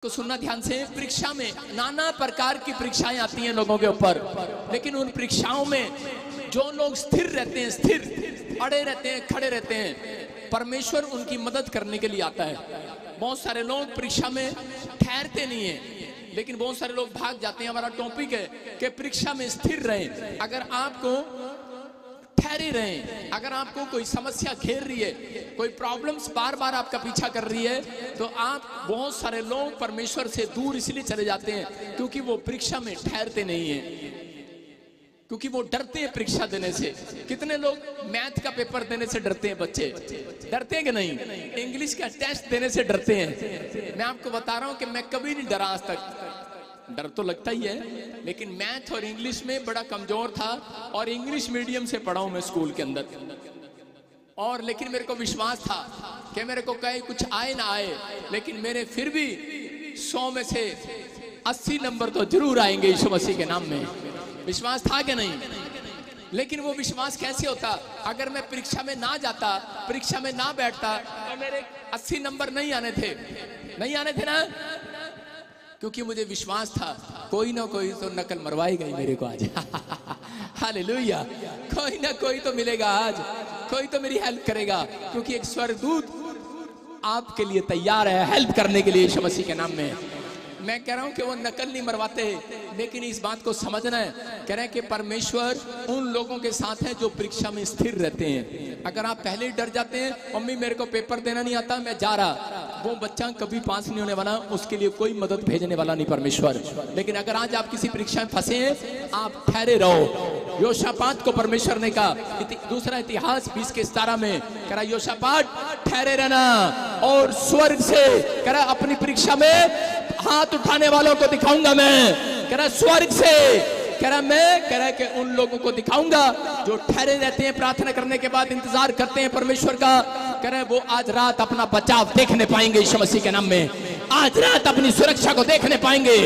को सुनना ध्यान से। परीक्षा में नाना प्रकार की परीक्षाएं आती हैं लोगों के ऊपर, लेकिन उन परीक्षाओं में जो लोग स्थिर रहते हैं, स्थिर अड़े रहते हैं, खड़े रहते हैं, परमेश्वर उनकी मदद करने के लिए आता है। बहुत सारे लोग परीक्षा में ठहरते नहीं हैं, लेकिन बहुत सारे लोग भाग जाते हैं। हमारा टॉपिक है कि परीक्षा में स्थिर रहें। अगर आपको ठहरे रहें, अगर आपको कोई समस्या घेर रही है, कोई प्रॉब्लम्स बार बार आपका पीछा कर रही है, तो आप बहुत सारे लोग परमेश्वर से दूर इसलिए चले जाते हैं क्योंकि वो परीक्षा में ठहरते नहीं हैं, क्योंकि वो डरते हैं परीक्षा देने से। कितने लोग मैथ का पेपर देने से डरते हैं? बच्चे डरते हैं कि नहीं? इंग्लिश का टेस्ट देने से डरते हैं। मैं आपको बता रहा हूं कि मैं कभी नहीं डरा आज तक। डर तो लगता ही है, लेकिन मैथ और इंग्लिश में बड़ा कमजोर था, और इंग्लिश मीडियम से पढ़ा हूं मैं स्कूल के अंदर। और लेकिन मेरे को विश्वास था कि मेरे को कहीं कुछ आए ना आए, लेकिन मेरे फिर भी 100 में से 80 नंबर तो जरूर आएंगे यीशु मसीह के नाम में। विश्वास था कि नहीं? लेकिन वो विश्वास कैसे होता? अगर मैं परीक्षा में ना जाता, परीक्षा में ना बैठता, तो मेरे 80 नंबर नहीं आने थे। नहीं आने थे ना, क्योंकि मुझे विश्वास था कोई ना कोई तो नकल मरवाएगा ही मेरे को आज। हालेलुया, कोई ना कोई तो मिलेगा आज, कोई तो मेरी हेल्प करेगा, क्योंकि एक स्वर्गदूत आपके लिए तैयार है हेल्प करने के लिए यीशु मसीह के नाम में। मैं कह रहा हूं कि वो नकल नहीं मरवाते, लेकिन इस बात को समझना है। कह रहे हैं कि परमेश्वर उन लोगों के साथ है जो परीक्षा में स्थिर रहते हैं। अगर आप पहले ही डर जाते हैं, मम्मी मेरे को पेपर देना नहीं आता, मैं जा रहा, वो बच्चा कभी पास नहीं होने वाला, उसके लिए कोई मदद भेजने वाला नहीं परमेश्वर। लेकिन अगर आज आप किसी परीक्षा में फंसे हैं, आप ठहरे रहो। योशापात को परमेश्वर ने कहा, दूसरा इतिहास 20:17 में कह रहा, योशापात ठहरे रहना और स्वर्ग से कह रहा अपनी परीक्षा में हाथ उठाने वालों को दिखाऊंगा मैं। कह रहा स्वर्ग से, कह रहा मैं, कह रहा कि उन लोगों को दिखाऊंगा जो ठहरे रहते हैं, प्रार्थना करने के बाद इंतजार करते हैं परमेश्वर का। कह रहा वो आज रात अपना बचाव देखने पाएंगे यीशु मसीह के नाम में। आज रात अपनी सुरक्षा को देखने पाएंगे,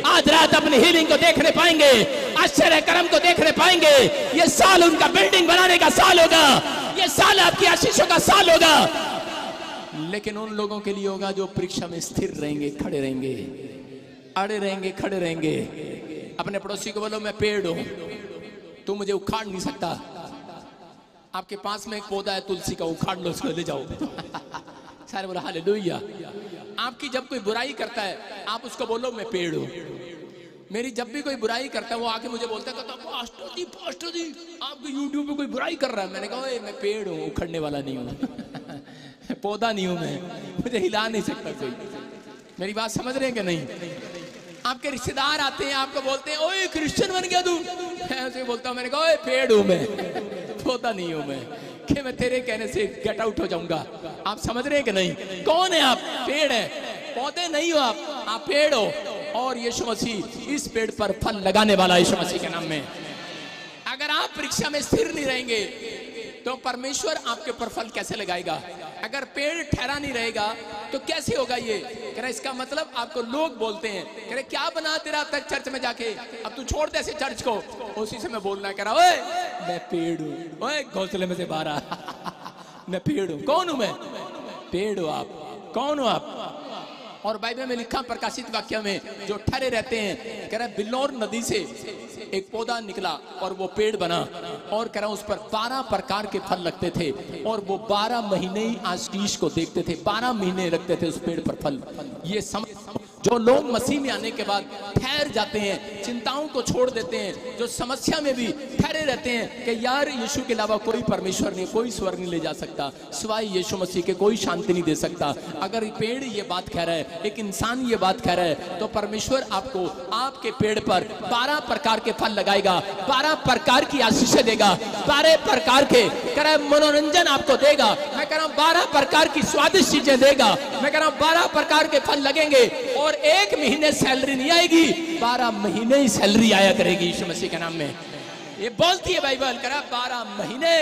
आज रात अपनी हीलिंग को देखने पाएंगे, आश्चर्य कर्म को देखने पाएंगे। ये साल उनका बिल्डिंग बनाने का साल होगा, ये साल आपकी आशीषों का साल होगा। लेकिन उन लोगों के लिए होगा जो परीक्षा में स्थिर रहेंगे, खड़े रहेंगे, अड़े रहेंगे, खड़े रहेंगे। अपने पड़ोसी को बोलो मैं पेड़ हूं, तू मुझे उखाड़ नहीं सकता। आपके पास में एक पौधा है तुलसी का, उखाड़ लो उसको, ले जाओ। सारे बोला हालेलुया। आपकी जब कोई बुराई करता है, आप उसको बोलो मैं पेड़ हूं। मेरी जब भी कोई बुराई करता है, वो आके मुझे बोलता है पास्टर जी आपके यूट्यूब पे कोई बुराई कर रहा है। मैंने कहा मैं पेड़ हूं, उखड़ने वाला नहीं हूं। पौधा नहीं हूं मैं, मुझे हिला नहीं सकता कोई। मेरी बात समझ रहे हैं कि नहीं? आपके रिश्तेदार आते हैं, आपको बोलते हैं ओए क्रिश्चियन बन गया तू। मैं बोलता हूं, मैंने कहा ओए पेड़ हूं मैं, पौधा नहीं हूं मैं, कि मैं तेरे कहने से गेट आउट हो जाऊंगा। आप समझ रहे हैं कि नहीं? कौन है आप? पेड़ है, पौधे नहीं हो आप पेड़ हो। और यीशु मसीह इस पेड़ पर फल लगाने वाला यीशु मसीह के नाम में। अगर आप परीक्षा में स्थिर नहीं रहेंगे, तो परमेश्वर आपके ऊपर फल कैसे लगाएगा? अगर पेड़ ठहरा नहीं रहेगा तो कैसे होगा? ये कह रहा इसका मतलब आपको लोग बोलते हैं, कह रहे क्या बना तेरा तक चर्च में जाके, अब तू छोड़ दे ऐसे चर्च को। उसी से मैं बोलना, कह रहा ओए मैं पेड़ हूं, ओए घोंसले में से बाहर आ। मैं पेड़ हूं। कौन हूं मैं? पेड़ हो आप। कौन हो आप? और बाइबल में लिखा प्रकाशित वाक्य में, जो ठहरे रहते हैं, कह रहा बिल्लौर नदी से एक पौधा निकला और वो पेड़ बना, और कह रहा उस पर 12 प्रकार के फल लगते थे, और वो 12 महीने ही आशीष को देखते थे। 12 महीने रखते थे उस पेड़ पर फल। ये जो लोग मसीह में आने के बाद ठहर जाते हैं, चिंताओं को छोड़ देते हैं, जो समस्या में भी ठहरे रहते हैं कि यार यीशु के अलावा कोई परमेश्वर नहीं, कोई स्वर्ग नहीं ले जा सकता, सिवाय यीशु मसीह के कोई शांति नहीं दे सकता। अगर पेड़ ये बात कह रहा है, एक इंसान ये बात कह रहा है, तो परमेश्वर आपको आपके पेड़ पर 12 प्रकार के फल लगाएगा, 12 प्रकार की आशीषें देगा, 12 प्रकार के कह रहा मनोरंजन आपको देगा। मैं कह रहा हूं 12 प्रकार की स्वादिष्ट चीजें देगा। मैं कह रहा हूं 12 प्रकार के फल लगेंगे, और 1 महीने सैलरी नहीं आएगी, 12 महीने ही सैलरी आया करेगी यीशु मसीह के नाम में। ये बोलती है बाइबल, कह रहा 12 महीने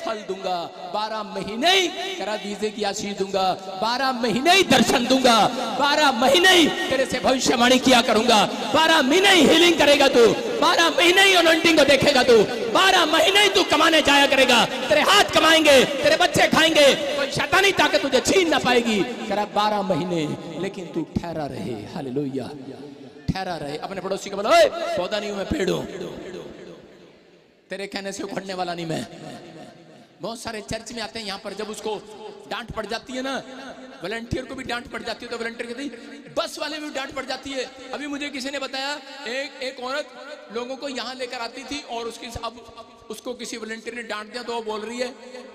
फल दूंगा, 12 महीने ही कह रहा वीजे की आशीष दूंगा, 12 महीने ही दर्शन दूंगा, 12 महीने ही तेरे से भविष्यवाणी किया करूंगा, 12 महीने ही हीलिंग करेगा तू, 12 महीने ही अनॉइंटिंग को देखेगा तू, 12 महीने ही तू कमाने जाया करेगा। तेरे हाथ कमाएंगे, तेरे बच्चे खाएंगे, कोई शैतानी ताकत तुझे छीन ना पाएगी। कह रहा 12 महीने, लेकिन तू ठहरा रहे। हालेलुया, ठहरा रहे। अपने पड़ोसी को बोलो, ओए पौधा नहीं हूं मैं, पेड़ हूं, तेरे कहने से उखड़ने वाला नहीं मैं। बहुत सारे चर्च में आते हैं, यहाँ पर जब उसको डांट पड़ जाती है ना, वॉलंटियर को भी डांट पड़ जाती है, तो वॉलंटियर कहती है, बस वाले भी डांट पड़ जाती है। अभी मुझे किसी ने बताया, एक औरत लोगों को यहाँ लेकर आती थी और अब उसको किसी वॉलंटियर ने डांट दिया, तो वो बोल रही है,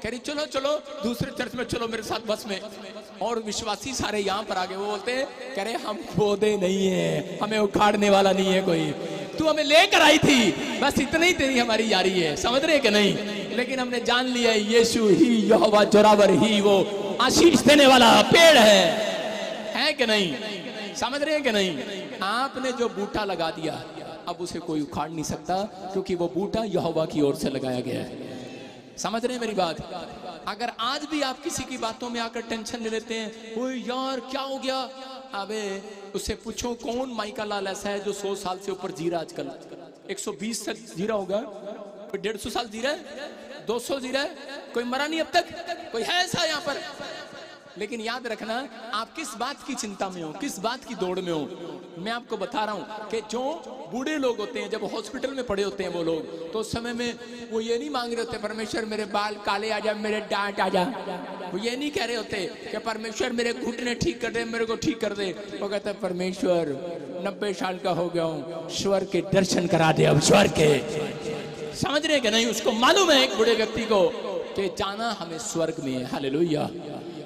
कह रही चलो चलो दूसरे चर्च में चलो मेरे साथ बस में। और विश्वासी सारे यहाँ पर आ गए। वो बोलते हैं, कह रहे हम पौधे नहीं है, हमें उखाड़ने वाला नहीं है कोई, तू हमें लेकर आई थी, बस इतनी ही तेरी हमारी यारी है, समझ रहे कि नहीं। लेकिन हमने जान लिया यीशु ही यहोवा जोरावर ही वो आशीष देने वाला पेड़ है कि नहीं, समझ रहे हैं कि नहीं। आपने जो बूटा लगा दिया, अब उसे कोई उखाड़ नहीं सकता, क्योंकि वो बूटा यहोवा की ओर से लगाया गया है। समझ रहे हैं मेरी बात। अगर आज भी आप किसी की बातों में आकर टेंशन ले लेते हैं, ओए यार क्या हो गया, अबे उससे पूछो कौन माइका लाल ऐसा है जो 100 साल से ऊपर जी रहा, आजकल 120 तक जी रहा होगा, कोई 150 साल जी रहा है, 200 जी रहा है, कोई मरा नहीं अब तक, कोई है ऐसा यहाँ पर। लेकिन याद रखना, आप किस बात की चिंता में हो, किस बात की दौड़ में हो। मैं आपको बता रहा हूं कि जो बूढ़े लोग होते हैं, जब हॉस्पिटल में पड़े होते हैं वो लोग, तो उस समय में वो ये नहीं मांग रहे होते, परमेश्वर मेरे बाल काले आ जा, मेरे डांट आ जा। वो ये नहीं कह रहे होते कि परमेश्वर मेरे घुटने ठीक कर दे, मेरे को ठीक कर दे। वो कहते हैं, परमेश्वर 90 साल का हो गया हूं, स्वर्ग के दर्शन करा दे, अब स्वर्ग के। समझ रहे कि नहीं। उसको मालूम है एक बूढ़े व्यक्ति को कि जाना हमें स्वर्ग में है। हालेलुया।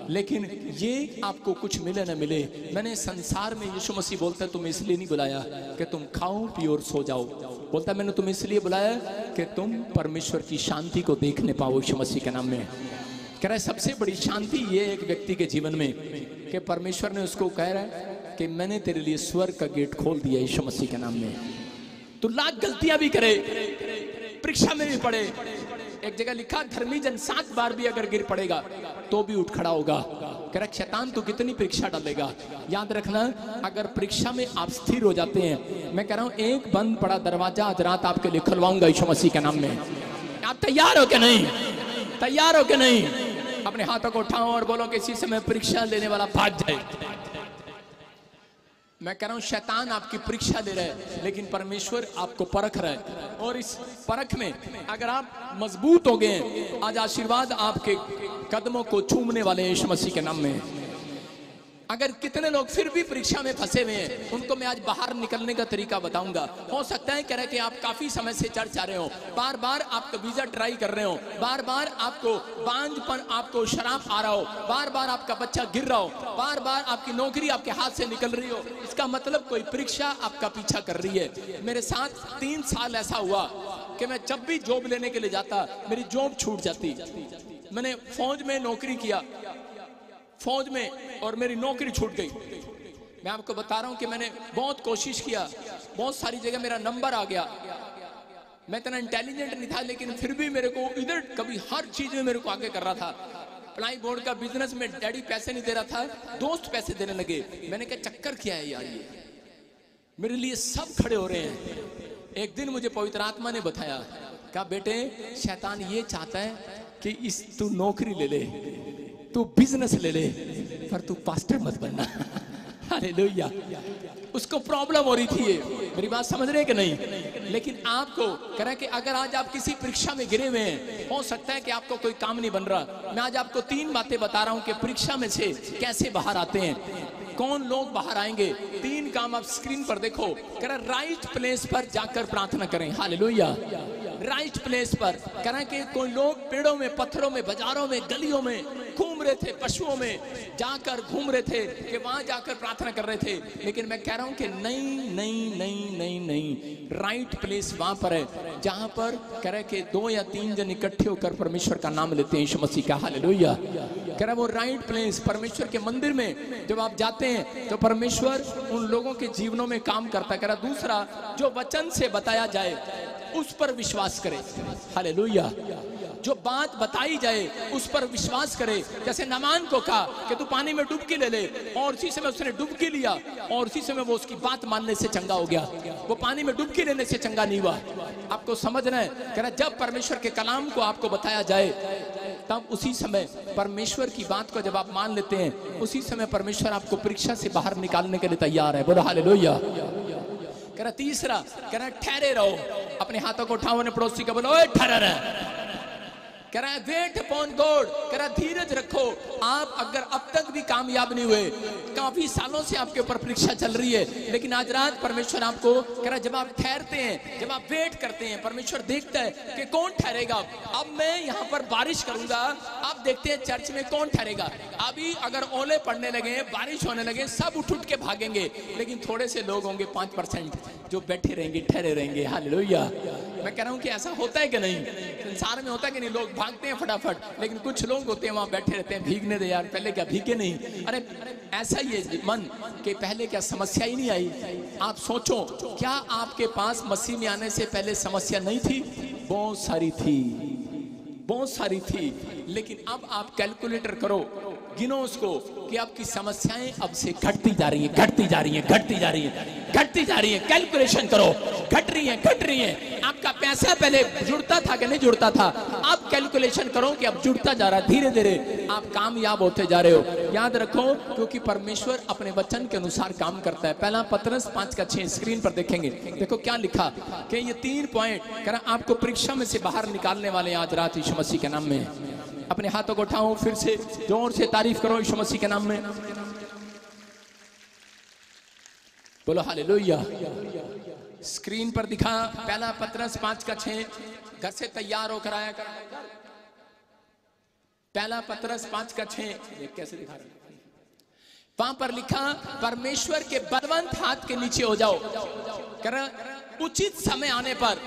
लेकिन ये आपको कुछ मिले ना मिले, मैंने संसार में, यीशु मसीह बोलता है, तुम इसलिए नहीं बुलाया कि तुम खाओ पियो और सो जाओ, बोलता है मैंने तुम इसलिए बुलाया कि तुम परमेश्वर की शांति को देखने पाओ यीशु मसीह के नाम में। कह रहा है सबसे बड़ी शांति ये एक व्यक्ति के जीवन में कि परमेश्वर ने उसको कह रहा है कि मैंने तेरे लिए स्वर्ग का गेट खोल दिया यीशु मसीह के नाम में। तो लाख गलतियां भी करे, परीक्षा में भी पड़े, एक जगह लिखा धर्मी जन 7 बार भी अगर गिर पड़ेगा तो भी उठ खड़ा होगा। कह रहा शैतान तो कितनी परीक्षा डालेगा। याद रखना, अगर परीक्षा में आप स्थिर हो जाते हैं, मैं कह रहा हूं एक बंद पड़ा दरवाजा आज रात आपके लिए खुलवाऊंगा यीशु मसीह के नाम में। आप तैयार हो क्या नहीं, तैयार हो क्या नहीं। अपने हाथों को उठाओ और बोलो कि इसी समय परीक्षा लेने वाला भाग जाए। मैं कह रहा हूं शैतान आपकी परीक्षा ले रहा है, लेकिन परमेश्वर आपको परख रहा है। और इस परख में अगर आप मजबूत हो गए, आज आशीर्वाद आपके कदमों को चूमने वाले यीशु मसीह के नाम में। अगर कितने लोग फिर भी परीक्षा में फंसे हुए हैं, उनको मैं आज बाहर निकलने का तरीका बताऊंगा। हो सकता है कह रहे कि आप काफी समय से चर्च आ रहे हो, बार बार आपका वीजा ट्राई कर रहे हो, बार बार आपको बांझपन, आपको शराब आ रहा हो, बार बार आपका बच्चा गिर रहा हो, बार बार आपकी नौकरी आपके हाथ से निकल रही हो। इसका मतलब कोई परीक्षा आपका पीछा कर रही है। मेरे साथ 3 साल ऐसा हुआ कि मैं जब भी जॉब लेने के लिए जाता, मेरी जॉब छूट जाती। मैंने फौज में नौकरी किया, फौज में, और मेरी नौकरी छूट गई। मैं आपको बता रहा हूं कि मैंने बहुत कोशिश किया, बहुत सारी जगह मेरा नंबर आ गया। मैं इतना इंटेलिजेंट नहीं था, लेकिन फिर भी मेरे को इधर कभी हर चीज में मेरे को आगे कर रहा था। प्लाई बोर्ड का बिजनेस में डैडी पैसे नहीं दे रहा था, दोस्त पैसे देने लगे। मैंने कहा चक्कर क्या है यार, ये मेरे लिए सब खड़े हो रहे हैं। एक दिन मुझे पवित्र आत्मा ने बताया, कहा बेटे शैतान ये चाहता है कि तू नौकरी ले ले, तू बिजनेस ले ले, पर तू पास्टर मत बनना। हालेलुया। उसको प्रॉब्लम हो रही थी ये, मेरी बात समझ रहे हैं कि नहीं। लेकिन आपको कह रहा है कि अगर आज आप किसी परीक्षा में गिरे हुए हैं, हो सकता है कि आपको कोई काम नहीं बन रहा। मैं आज आपको 3 बातें बता रहा हूं कि परीक्षा में से कैसे बाहर आते हैं, कौन लोग बाहर आएंगे। 3 काम आप स्क्रीन पर देखो। कह रहा राइट प्लेस पर जाकर प्रार्थना करें। हालेलुया। राइट प्लेस पर। कह रहा है कि कोई लोग पेड़ों में, पत्थरों में, बाजारों में, गलियों में घूम रहे थे, पशुओं में जाकर घूम रहे थे कि वहां जाकर प्रार्थना कर रहे थे। लेकिन मैं कह रहा हूं कि नहीं नहीं नहीं नहीं नहीं, राइट प्लेस वहां पर है जहां पर कह रहे कि 2 या 3 जन इकट्ठे होकर परमेश्वर का नाम लेते हैं यीशु मसीह का। हालेलुया। कह रहा वो राइट प्लेस, परमेश्वर के मंदिर में जब आप जाते हैं तो परमेश्वर उन लोगों के जीवनों में काम करता। कह रहा दूसरा, जो वचन से बताया जाए उस पर विश्वास करे। हालेलुया। जो बात बताई जाए उस पर विश्वास करे। जैसे नामान को कहा कि तू पानी में डुबकी ले ले, और उसी समय उसने डुबकी लिया और उसी समय वो उसकी बात मानने से चंगा हो गया। वो पानी में डुबकी लेने से चंगा नहीं हुआ। आपको समझना है। कह रहा जब परमेश्वर के कलाम को आपको बताया जाए, तब उसी समय परमेश्वर की बात को जब आप मान लेते हैं, उसी समय परमेश्वर आपको परीक्षा से बाहर निकालने के लिए तैयार है। बोलो हालेलुया। कह रहा तीसरा, कह रहा ठहरे रहो। अपने हाथों को उठाओ, पड़ोसी को बोलो ओए ठहरा रहे। कह रहा है वेट अपॉन गॉड, कह रहा धीरज रखो। आप अगर अब तक भी कामयाब नहीं हुए, काफी सालों से आपके ऊपर परीक्षा चल रही है, लेकिन आज रात परमेश्वर आपको कह रहा जब आप ठहरते हैं, जब आप वेट करते हैं, परमेश्वर देखता है कि कौन ठहरेगा। अब मैं यहाँ पर बारिश करूंगा, आप देखते हैं चर्च में कौन ठहरेगा। अभी अगर ओले पड़ने लगे, बारिश होने लगे, सब उठ उठ के भागेंगे, लेकिन थोड़े से लोग होंगे 5% जो बैठे रहेंगे, ठहरे रहेंगे। हालेलुया। मैं कह रहा हूँ कि ऐसा होता है कि नहीं, संसार में होता है कि नहीं। लोग भागते हैं फटाफट, लेकिन कुछ लोग होते हैं वहां बैठे रहते हैं, भीगने दे यार, पहले क्या भीगे नहीं। अरे ऐसा ही है मन कि पहले क्या समस्या ही नहीं आई। आप सोचो, क्या आपके पास मसीह में आने से पहले समस्या नहीं थी? बहुत सारी थी, बहुत सारी थी। लेकिन अब आप कैलकुलेटर करो, गिनो उसको कि आपकी समस्याएं अब से घटती जा रही हैं, घटती जा रही हैं, घटती जा रही हैं, घटती जा रही है। कैलकुलेशन करो, घट रही है, घट रही है। आपका पैसा पहले जुड़ता था कि नहीं जुड़ता था, आप कैलकुलेशन करो कि अब जुड़ता जा रहा है। धीरे धीरे आप कामयाब होते जा रहे हो। याद रखो, क्योंकि परमेश्वर अपने वचन के अनुसार काम करता है। पहला पतरस 5:6 स्क्रीन पर देखेंगे। देखो क्या लिखा कि ये 3 पॉइंट कह रहा आपको परीक्षा में से बाहर निकालने वाले आज रात यीशु मसीह के नाम में। अपने हाथों को उठाओ, फिर से जोर से तारीफ करो यीशु मसीह के नाम में। बोलो हालेलुया। स्क्रीन पर दिखा पहला पतरस 5:6। घर से तैयार होकर आया कर। पहला पतरस 5:6 कैसे दिखा रहे? वहां पर लिखा परमेश्वर के बलवंत हाथ के नीचे हो जाओ। कर उचित समय आने पर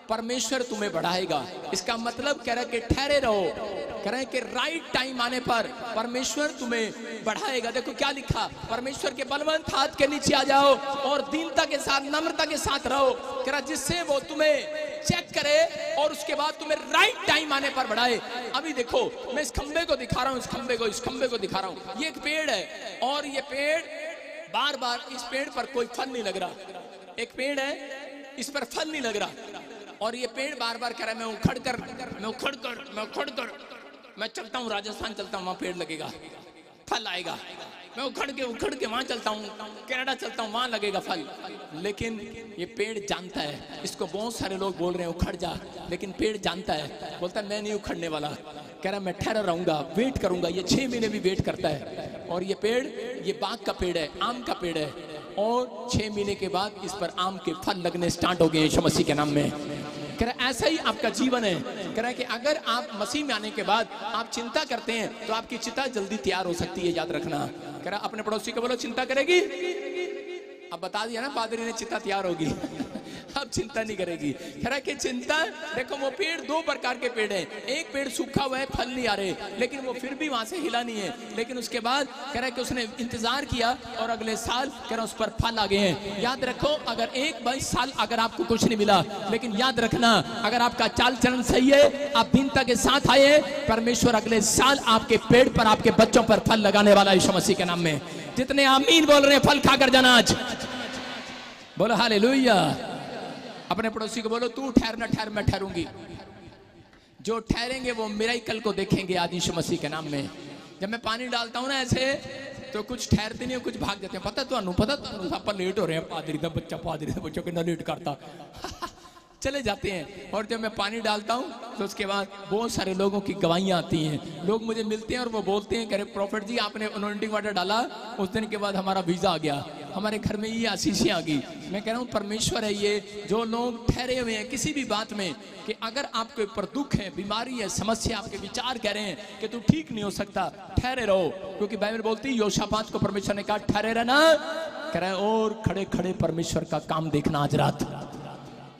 परमेश्वर तुम्हें बढ़ाएगा। इसका मतलब कह रहा है कि ठहरे रहो। कह रहे हैं कि राइट टाइम आने पर परमेश्वर तुम्हें बढ़ाएगा। देखो क्या लिखा, परमेश्वर के बलवंत हाथ के नीचे आ जाओ और दीनता के साथ, नम्रता के साथ रहो। कह रहा जिससे वो तुम्हें चेक करे और उसके बाद तुम्हें राइट टाइम आने पर बढ़ाए। अभी देखो मैं इस खंबे को दिखा रहा हूँ, इस खंबे को दिखा रहा हूँ। ये एक पेड़ है और ये पेड़ बार बार, इस पेड़ पर कोई फल नहीं लग रहा। एक पेड़ है, इस पर फल नहीं लग रहा और ये पेड़ बार बार कह रहा है मैं उखड़ कर मैं चलता हूँ, राजस्थान चलता हूँ, वहां पेड़ लगेगा, फल आएगा। मैं उखड़ के वहां चलता हूँ, कनाडा चलता हूँ, वहां लगेगा फल। लेकिन ये पेड़ जानता है, इसको बहुत सारे लोग बोल रहे हैं उखड़ जा, लेकिन पेड़ जानता है, बोलता है मैं नहीं उखड़ने वाला। कह रहा मैं ठहरा रहूंगा, वेट करूंगा। ये 6 महीने भी वेट करता है। और ये पेड़, ये बाग का पेड़ है, आम का पेड़ है और 6 महीने के बाद इस पर आम के फल लगने स्टार्ट हो गए यीशु मसीह के नाम में। कह रहा ऐसा ही आपका जीवन है। कह रहा है कि अगर आप मसीह में आने के बाद आप चिंता करते हैं तो आपकी चिता जल्दी तैयार हो सकती है, याद रखना। कह रहा अपने पड़ोसी को बोलो चिंता करेगी। अब बता दिया ना पादरी ने, चिता तैयार होगी। अब चिंता नहीं करेगी। कह रहा कि चिंता, देखो वो पेड़ 2 प्रकार के पेड़ हैं। एक पेड़ सूखा हुआ है, फल नहीं आ रहे, लेकिन वो फिर भी वहां से हिला नहीं है। लेकिन उसके बाद कह रहा है कि उसने इंतजार किया और अगले साल कह रहा उस पर फल आ गए हैं। याद रखो, अगर 1-22 साल अगर आपको कुछ नहीं मिला, लेकिन याद रखना अगर आपका चाल चलन सही है, आप दीनता के साथ आए, परमेश्वर अगले साल आपके पेड़ पर, आपके बच्चों पर फल लगाने वाला यीशु मसीह के नाम में। जितने आमीन बोल रहे हैं फल खाकर जाना आज। बोलो हालेलुया। अपने पड़ोसी को बोलो तू ठहर ना ठहर, मैं ठहरूंगी। जो ठहरेंगे वो मिरेकल को देखेंगे आज यीशु मसीह के नाम में। जब मैं पानी डालता हूँ ना ऐसे, तो कुछ ठहरते नहीं, कुछ भाग जाते हैं। पता तो आप लेट हो रहे हैं, पादरी का बच्चा कितना लेट करता चले जाते हैं। और जब मैं पानी डालता हूँ तो उसके बाद बहुत सारे लोगों की गवाहियाँ आती हैं। लोग मुझे मिलते हैं और वो बोलते हैं, कह रहे प्रॉफिट जी आपने अनॉइंटिंग वाटर डाला, उस दिन के बाद हमारा वीज़ा आ गया, हमारे घर में ये आशीषें आ गई। मैं कह रहा हूँ परमेश्वर है ये, जो लोग ठहरे हुए हैं किसी भी बात में, कि अगर आपके ऊपर दुख है, बीमारी है, समस्या, आपके विचार कह रहे हैं कि तू ठीक नहीं हो सकता, ठहरे रहो। क्योंकि बाइबल बोलती है योशापात को परमेश्वर ने कहा ठहरे रहना। कह रहे और खड़े खड़े परमेश्वर का काम देखना आज रात।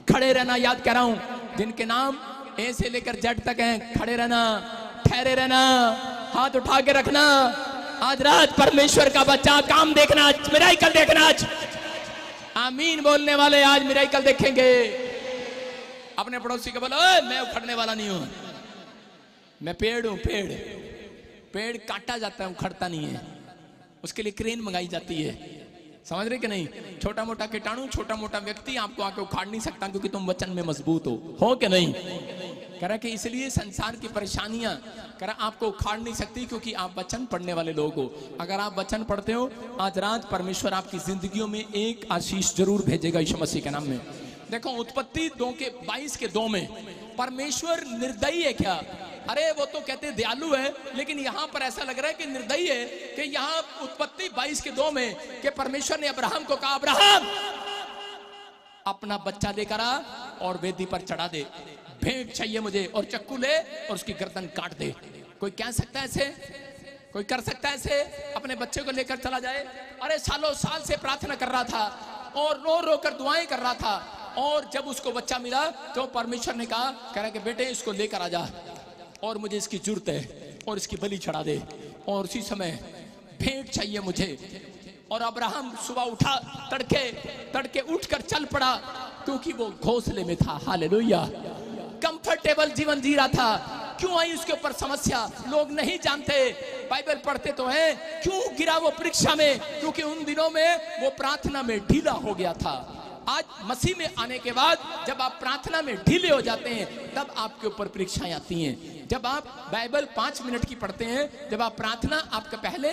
खड़े रहना, याद कह रहा हूं, जिनके नाम ए से लेकर जेड तक हैं, खड़े रहना, ठहरे रहना, हाथ उठा के रखना। आज रात परमेश्वर का बच्चा काम देखना, मिरेकल देखना आज। आमीन बोलने वाले आज मिरेकल देखेंगे। अपने पड़ोसी को बोलो मैं उखड़ने वाला नहीं हूं, मैं पेड़ हूं। पेड़ काटा जाता है, उखड़ता नहीं है। उसके लिए क्रेन मंगाई जाती है, समझ रहे कि नहीं। छोटा मोटा कीटाणु, छोटा मोटा व्यक्ति आपको आके उखाड़ नहीं सकता, क्योंकि तुम वचन में मजबूत हो कि नहीं। कह रहा कि इसलिए संसार की परेशानियां कह रहा आपको उखाड़ नहीं सकती, क्योंकि आप वचन पढ़ने वाले लोग हो। अगर आप वचन पढ़ते हो, आज रात परमेश्वर आपकी जिंदगियों में एक आशीष जरूर भेजेगा यीशु मसीह के नाम में। देखो उत्पत्ति 2:22 में परमेश्वर निर्दयी है क्या? अरे वो तो कहते दयालु है, लेकिन यहां पर ऐसा लग रहा है कि निर्दयी है कि यहां उत्पत्ति 22:2 में कि परमेश्वर ने अब्राहम को कहा, अब्राहम अपना बच्चा लेकर आ और वेदी पर चढ़ा दे, भेंट चाहिए मुझे, और चक्कू ले और उसकी गर्दन काट दे। कोई कह सकता है ऐसे? कोई कर सकता है ऐसे? अपने बच्चे को लेकर चला जाए? अरे सालों साल से प्रार्थना कर रहा था और रो रो कर दुआएं कर रहा था, और जब उसको बच्चा मिला तो परमेश्वर ने कहा, कह रहा कि बेटे इसको लेकर आ जा और मुझे इसकी जरूरत है, और इसकी बलि चढ़ा दे, और उसी समय भेंट चाहिए मुझे। और अब्राहम सुबह उठा, तड़के उठकर चल पड़ा, क्योंकि वो घोंसले में था। हालेलुया, कंफर्टेबल जीवन जी रहा था। क्यों आई उसके ऊपर समस्या? लोग नहीं जानते, बाइबल पढ़ते तो हैं। क्यों गिरा वो परीक्षा में? क्योंकि उन दिनों में वो प्रार्थना में ढीला हो गया था। आज मसीह में आने के बाद जब आप प्रार्थना में ढीले हो जाते हैं, तब आपके ऊपर परीक्षाएं आती हैं। जब आप बाइबल 5 मिनट की पढ़ते हैं, जब आप प्रार्थना, आपके पहले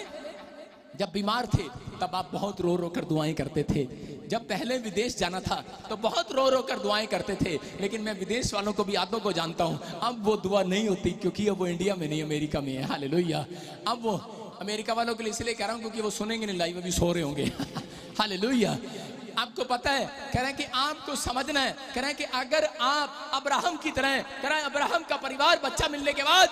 जब बीमार थे तब आप बहुत रो रो कर दुआएं करते थे। जब पहले विदेश जाना था तो बहुत रो रो कर दुआएं करते थे। लेकिन मैं विदेश वालों को भी आदों को जानता हूं, अब वो दुआ नहीं होती, क्योंकि अब वो इंडिया में नहीं, अमेरिका में है। हालेलुया। अब वो अमेरिका वालों के लिए इसलिए कह रहा हूं क्योंकि वो सुनेंगे नहीं, लाइव अभी सो रहे होंगे। हालेलुया। आपको पता है, कह रहे हैं कि आपको समझना है, कह रहे हैं कि अगर आप अब्राहम की तरह, कह रहे हैं अब्राहम का परिवार बच्चा मिलने के बाद,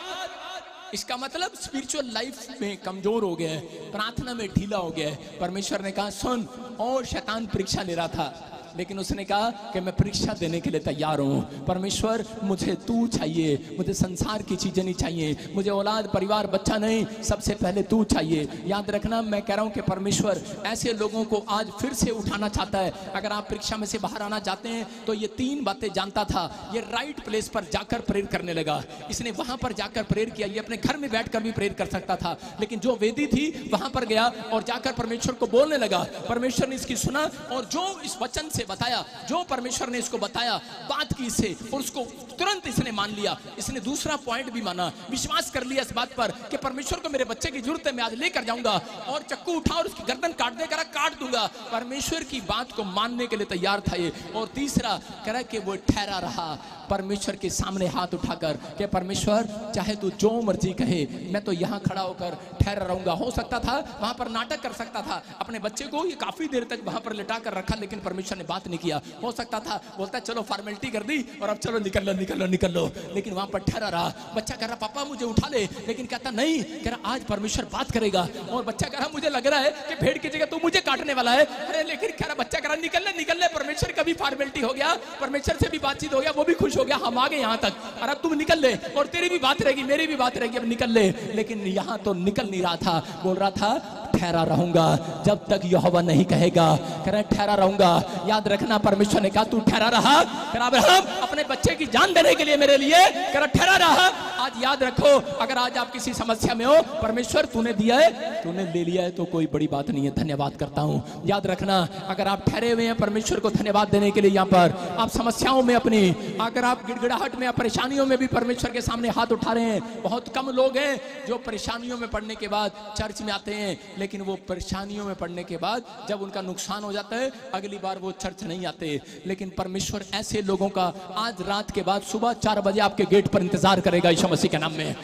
इसका मतलब स्पिरिचुअल लाइफ में कमजोर हो गया है, प्रार्थना में ढीला हो गया है। परमेश्वर ने कहा सुन, और शैतान परीक्षा ले रहा था, लेकिन उसने कहा कि मैं परीक्षा देने के लिए तैयार हूं। परमेश्वर मुझे तू चाहिए, मुझे संसार की चीजें नहीं चाहिए, मुझे औलाद परिवार बच्चा नहीं, सबसे पहले तू चाहिए। याद रखना, मैं कह रहा हूं कि परमेश्वर ऐसे लोगों को आज फिर से उठाना चाहता है। अगर आप परीक्षा में से बाहर आना चाहते हैं तो ये 3 बातें जानता था। ये राइट प्लेस पर जाकर प्रेयर करने लगा, इसने वहां पर जाकर प्रेयर किया। ये अपने घर में बैठकर भी प्रेयर कर सकता था, लेकिन जो वेदी थी वहां पर गया और जाकर परमेश्वर को बोलने लगा। परमेश्वर ने इसकी सुना, और जो इस वचन से बताया, जो परमेश्वर ने इसको बताया, बात की इससे, और उसको तुरंत इसने मान लिया। इसने दूसरा पॉइंट भी माना, विश्वास कर लिया इस बात पर कि परमेश्वर को मेरे बच्चे की जरूरत है, मैं आज लेकर जाऊंगा, और चक्कू उठा और उसकी गर्दन काट दे, करा काट दूंगा। परमेश्वर की बात को मानने के लिए तैयार था ये। और तीसरा करा कि वो ठहरा रहा परमेश्वर के सामने हाथ उठाकर कि परमेश्वर चाहे तू जो मर्जी कहे, मैं तो यहाँ खड़ा होकर ठहरा रहूंगा। हो सकता था वहां पर नाटक कर सकता था, अपने बच्चे को ये काफी देर तक वहां पर लिटा कर रखा, लेकिन परमेश्वर ने बात नहीं किया। हो सकता था बोलता चलो फॉर्मेलिटी कर दी और अब चलो निकल लो निकल लो निकल लो, लेकिन वहां पर ठहरा रहा। बच्चा कह रहा पापा मुझे उठा ले, लेकिन कहता नहीं, कह रहा आज परमेश्वर बात करेगा। और बच्चा कह रहा मुझे लग रहा है कि भेड़ की जगह तू मुझे काटने वाला है। अरे लेकिन कह रहा बच्चा कह रहा निकल ले। परमेश्वर का भी फॉर्मेलिटी हो गया, परमेश्वर से भी बातचीत हो गया, वो भी खुश हो गया, हम आ गए यहाँ तक, और अब तुम निकल ले, और तेरी भी बात रहेगी, मेरी भी बात रहेगी, अब निकल ले। लेकिन यहाँ तो निकल नहीं रहा था, बोल रहा था ठहरा रहूंगा जब तक यहोवा नहीं कहेगा। कह रहा ठहरा रहूंगा। याद रखना, परमेश्वर ने कहा तू ठहरा रहा। कह रहा अब्राहम अपने बच्चे की जान देने के लिए मेरे लिए, कह रहा ठहरा रहा। आज याद रखो, अगर आज आप किसी समस्या में हो, परमेश्वर तूने दिया है, तूने ले लिया है तो कोई बड़ी बात नहीं है, धन्यवाद करता हूं। याद रखना, अगर आप ठहरे हुए हैं परमेश्वर को धन्यवाद देने के लिए, यहाँ पर आप समस्याओं में अपनी, अगर आप गिड़गिड़ाहट में, परेशानियों में भी परमेश्वर के सामने हाथ उठा रहे हैं। बहुत कम लोग हैं जो परेशानियों में पड़ने के बाद चर्च में आते हैं, लेकिन वो परेशानियों में पड़ने के बाद जब उनका नुकसान हो जाता है, अगली बार वो चर्च नहीं आते। लेकिन परमेश्वर ऐसे लोगों का आज रात के बाद सुबह 4 बजे आपके गेट पर इंतजार करेगा यीशु मसीह के नाम में,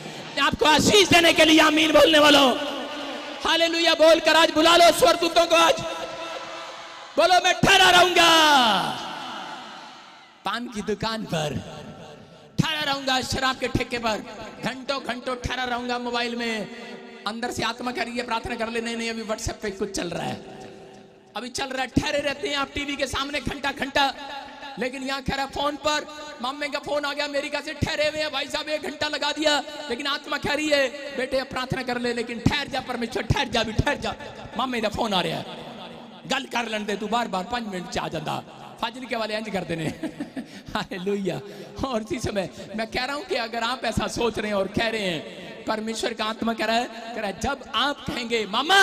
आपको आशीष देने के लिए। आमीन बोलने वालों, हालेलुया बोलकर आज बुला लो स्वर्गदूतों को, आज बोलो मैं ठहरा रहूंगा पान की दुकान पर, ठहरा रहूंगा शराब के ठेके पर, घंटों घंटों ठहरा रहूंगा मोबाइल में। अंदर से आत्मा कह रही है प्रार्थना कर ले, नहीं अभी व्हाट्सएप पे कुछ चल रहा है, अभी चल रहा है। ठहरे रहते हैं आप टीवी के सामने घंटा घंटा, लेकिन यहाँ कह रहा फोन पर, मम्मी का फोन आ गया अमेरिका से, ठहरे हुए हैं भाई साहब 1 घंटा लगा दिया, लेकिन आत्मा कह रही है बेटे अब प्रार्थना कर ले, लेकिन ठहर जा परमेश्वर, ठहर जा, भी ठहर जा, मम्मी का फोन आ रहा है, गल कर लेते तू बार बार 5 मिनट आ जाता। फाजिल के वाले इंज करते ने। हालेलुया। और इसी समय मैं कह रहा हूं कि अगर आप ऐसा सोच रहे हैं और कह रहे हैं, परमेश्वर का आत्मा कह रहा है जब आप कहेंगे मामा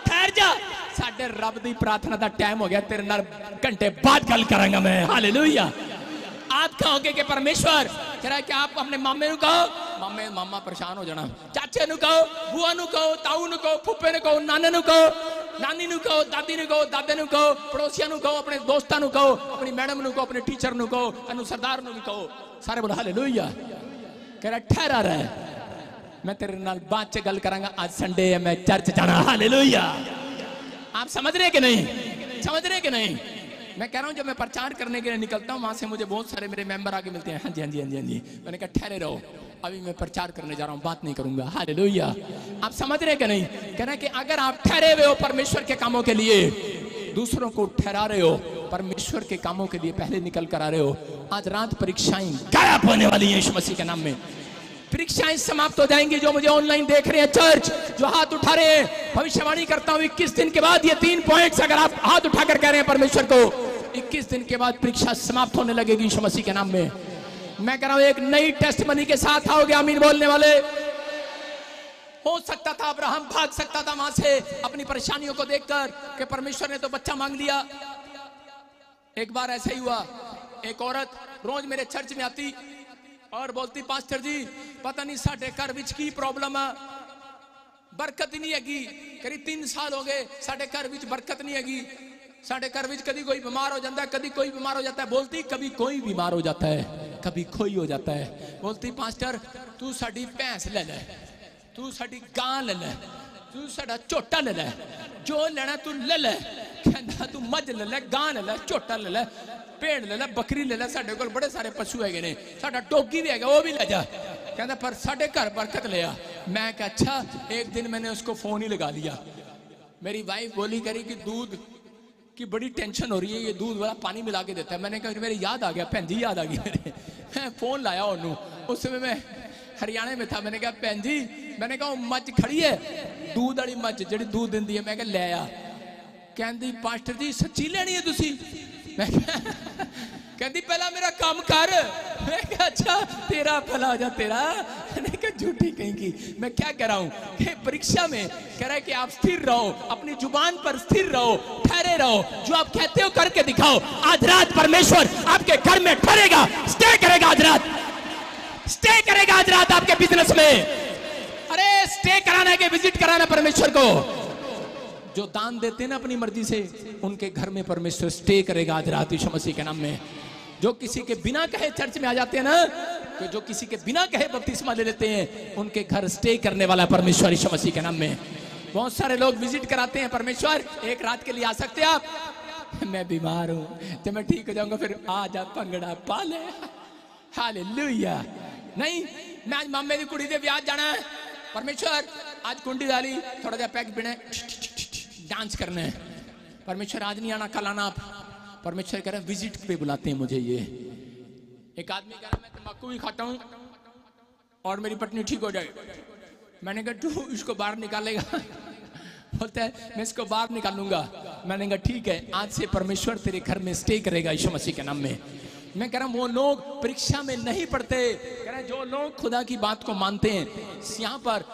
ठहर जा, साडे रब दी प्रार्थना का टाइम हो गया, तेरे नाल घंटे बाद गल करांगा मैं। हालेलुया। आप कहोगे कि परमेश्वर कह रहा है कि आप अपने मामे नु कहो, मामा परेशान हो जाना, चाचे नु कहो, बुआ नु कहो, ताऊ नु कहो, फुप्पे नु कहो, नाने नु कहो, नानी नु कहो, दादी नु कहो, दादे नु कहो, पड़ोसिया नु कहो, अपने दोस्तां नु कहो, अपनी मैडम नु कहो, अपने टीचर नु कहो, अनु सरदार नु भी कहो। सारे बोला हालेलुया। कह रहा ठहरा रहे, मैं तेरे नाल बाद च गल करांगा, आज संडे है, मैं चर्च जाना। हालेलुया। आप समझ रहे कि नहीं? समझ रहे कि नहीं? मैं कह रहा हूं जब मैं प्रचार करने के लिए निकलता हूं, वहां से मुझे बहुत सारे मेरे मेंबर आके मिलते हैं, हाँ जी हाँ जी हाँ जी हाँ जी। मैंने कहा ठहरे रहो, अभी मैं प्रचार करने जा रहा हूं, बात नहीं करूंगा। हालेलुया। आप समझ रहे कि नहीं? कह रहा है कि अगर आप ठहरे हुए हो परमेश्वर के कामों के लिए, दूसरों को ठहरा रहे हो परमेश्वर के कामों के लिए, पहले निकल कर आ रहे हो, आज रात परीक्षाएं गायब होने वाली हैं यीशु मसीह के नाम में। परीक्षाएं समाप्त हो जाएंगी। जो मुझे ऑनलाइन देख रहे हैं चर्च, जो हाथ उठा रहे हैं, भविष्यवाणी करता हूं 21 दिन के बाद ये 3 पॉइंट्स अगर आप हाथ उठाकर कह रहे हैं परमेश्वर को, 21 दिन के बाद परीक्षा समाप्त होने लगेगी यीशु मसीह के नाम में। मैं कह रहा हूं एक नई टेस्टमनी के साथ आओगे आमीन बोलने वाले। हो सकता था अब्राहम भाग सकता था वहां से अपनी परेशानियों को देखकर कि परमेश्वर ने तो बच्चा मांग लिया। एक बार ऐसा ही हुआ, एक औरत रोज मेरे चर्च में आती और बोलती पास्टर जी पता नहीं साढ़े घर विच की प्रॉब्लम है, बरकत ही नहीं हैगी। करीब 3 साल हो गए साढ़े घर विच बरकत नहीं हैगी, साढ़े घर विच कभी कोई बीमार हो जाता है, कभी कोई बीमार हो जाता है। बोलती कभी कोई बीमार हो जाता है, कभी कोई हो जाता है। बोलती पास्टर तू साडी भैंस ले ले, तू साडी गां ले ले, तू साडा झोटा ले ले, जो लेना तू ले ले। कहंदा तू मझ ले ले, गां ले ले, झोटा ले ले, भेड़ ले ले, बकरी ले ले, साडे कोल बड़े सारे पशु हैगे ने, साडा डोगी भी हैगा, वो भी ले जा। कहंदा पर साडे घर बरकत ले आ। मैं कहा अच्छा। एक दिन मैंने उसको फोन ही लगा लिया। मेरी वाइफ बोली करी कि दूध की बड़ी टेंशन हो रही है, ये दूध वाला पानी मिला के देता है। मैंने कहा मेरी याद आ गया, भैन जी याद आ गई मेरे। मैं फोन लाया उन्होंने, उस समय मैं हरियाणा में था। मैंने कहा भैन जी, मैंने कहा मझ खड़ी है दूध वाली मझ जी दूध देंदी है। मैं कहा ले आ। कहती पास्टर जी सच्ची लेनी है तुसी? मैं कहती पहला मेरा काम कर। मैं कहा अच्छा तेरा भला हो जा तेरा। मैंने कहा झूठी कहीं की। मैं क्या कह रहा हूँ कि परीक्षा में कह रहा है कि आप स्थिर रहो, अपनी जुबान पर स्थिर रहो, ठहरे रहो, जो आप कहते हो करके दिखाओ। आज रात परमेश्वर आपके घर में ठहरेगा, स्टे करेगा। आज रात स्टे करेगा, आज रात आपके बिजनेस में। अरे स्टे कराना के विजिट कराना परमेश्वर को। जो दान देते हैं ना अपनी मर्जी से, उनके घर में परमेश्वर स्टे करेगा आज रात यीशु मसीह के नाम में। जो किसी के बिना कहे चर्च में आ जाते हैं ना, तो जो किसी के बिना कहे बपतिस्मा ले लेते हैं, उनके घर स्टे करने वाला परमेश्वर यीशु मसीह के नाम में। बहुत सारे लोग विजिट कराते हैं, परमेश्वर एक रात के लिए आ सकते हैं आप? मैं बीमार हूं, जब मैं ठीक हो जाऊंगा फिर आ जा भंगड़ा पा ले। हालेलुया। नहीं, मैं आज मामे की कुड़ी दे ब्याह जाना है, परमेश्वर आज कुंडी डाली, थोड़ा जा पैक पीना, डांस करना है। परमेश्वर आज नहीं आना, कल आना आप। परमेश्वर कह रहे हैं विजिट पे बुलाते हैं मुझे। ये एक आदमी कह रहा मैं तंबाकू भी खाता हूं और मेरी पत्नी ठीक हो जाए। मैंने कहा तू इसको बाहर निकालेगा? बोलता है मैं इसको बाहर निकालूंगा। मैंने कहा ठीक है, आज से परमेश्वर तेरे घर में स्टे करेगा यीशु मसीह के नाम में। मैं कह रहा हूं वो लोग परीक्षा में नहीं पढ़ते, कह रहे जो लोग खुदा की बात को मानते हैं। यहाँ पर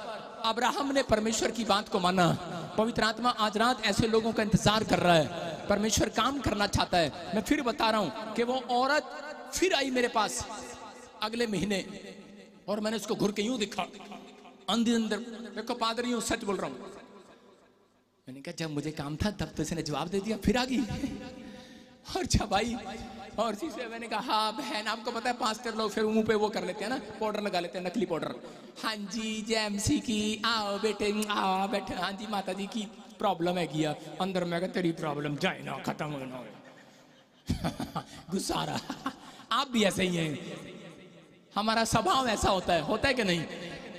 अब्राहम ने परमेश्वर की बात को माना। पवित्र आत्मा आज रात ऐसे लोगों का इंतजार कर रहा है। परमेश्वर काम करना चाहता है। मैं फिर बता रहा हूं कि वो औरत फिर आई मेरे पास अगले महीने, और मैंने उसको घुर के यूं दिखा अंदर अंदर। देखो पादरी हूं, सच बोल रहा हूं। मैंने कहा जब मुझे काम था तब तो इसने जवाब दे दिया, फिर आ गई। और जब आई और से मैंने कहा हाँ बहन, आपको पता है पास्टर लोग फिर मुंह पे वो कर लेते हैं ना, पाउडर लगा लेते हैं, नकली पाउडर। हाँ जी जेएमसी की, आओ बेटे आओ बैठे। हाँ जी माता जी की प्रॉब्लम है किया अंदर। मैं कहा तेरी प्रॉब्लम जाए ना, खत्म हो ना। गुस्सा आ रहा। आप भी ऐसे ही हैं, हमारा स्वभाव ऐसा होता है कि नहीं?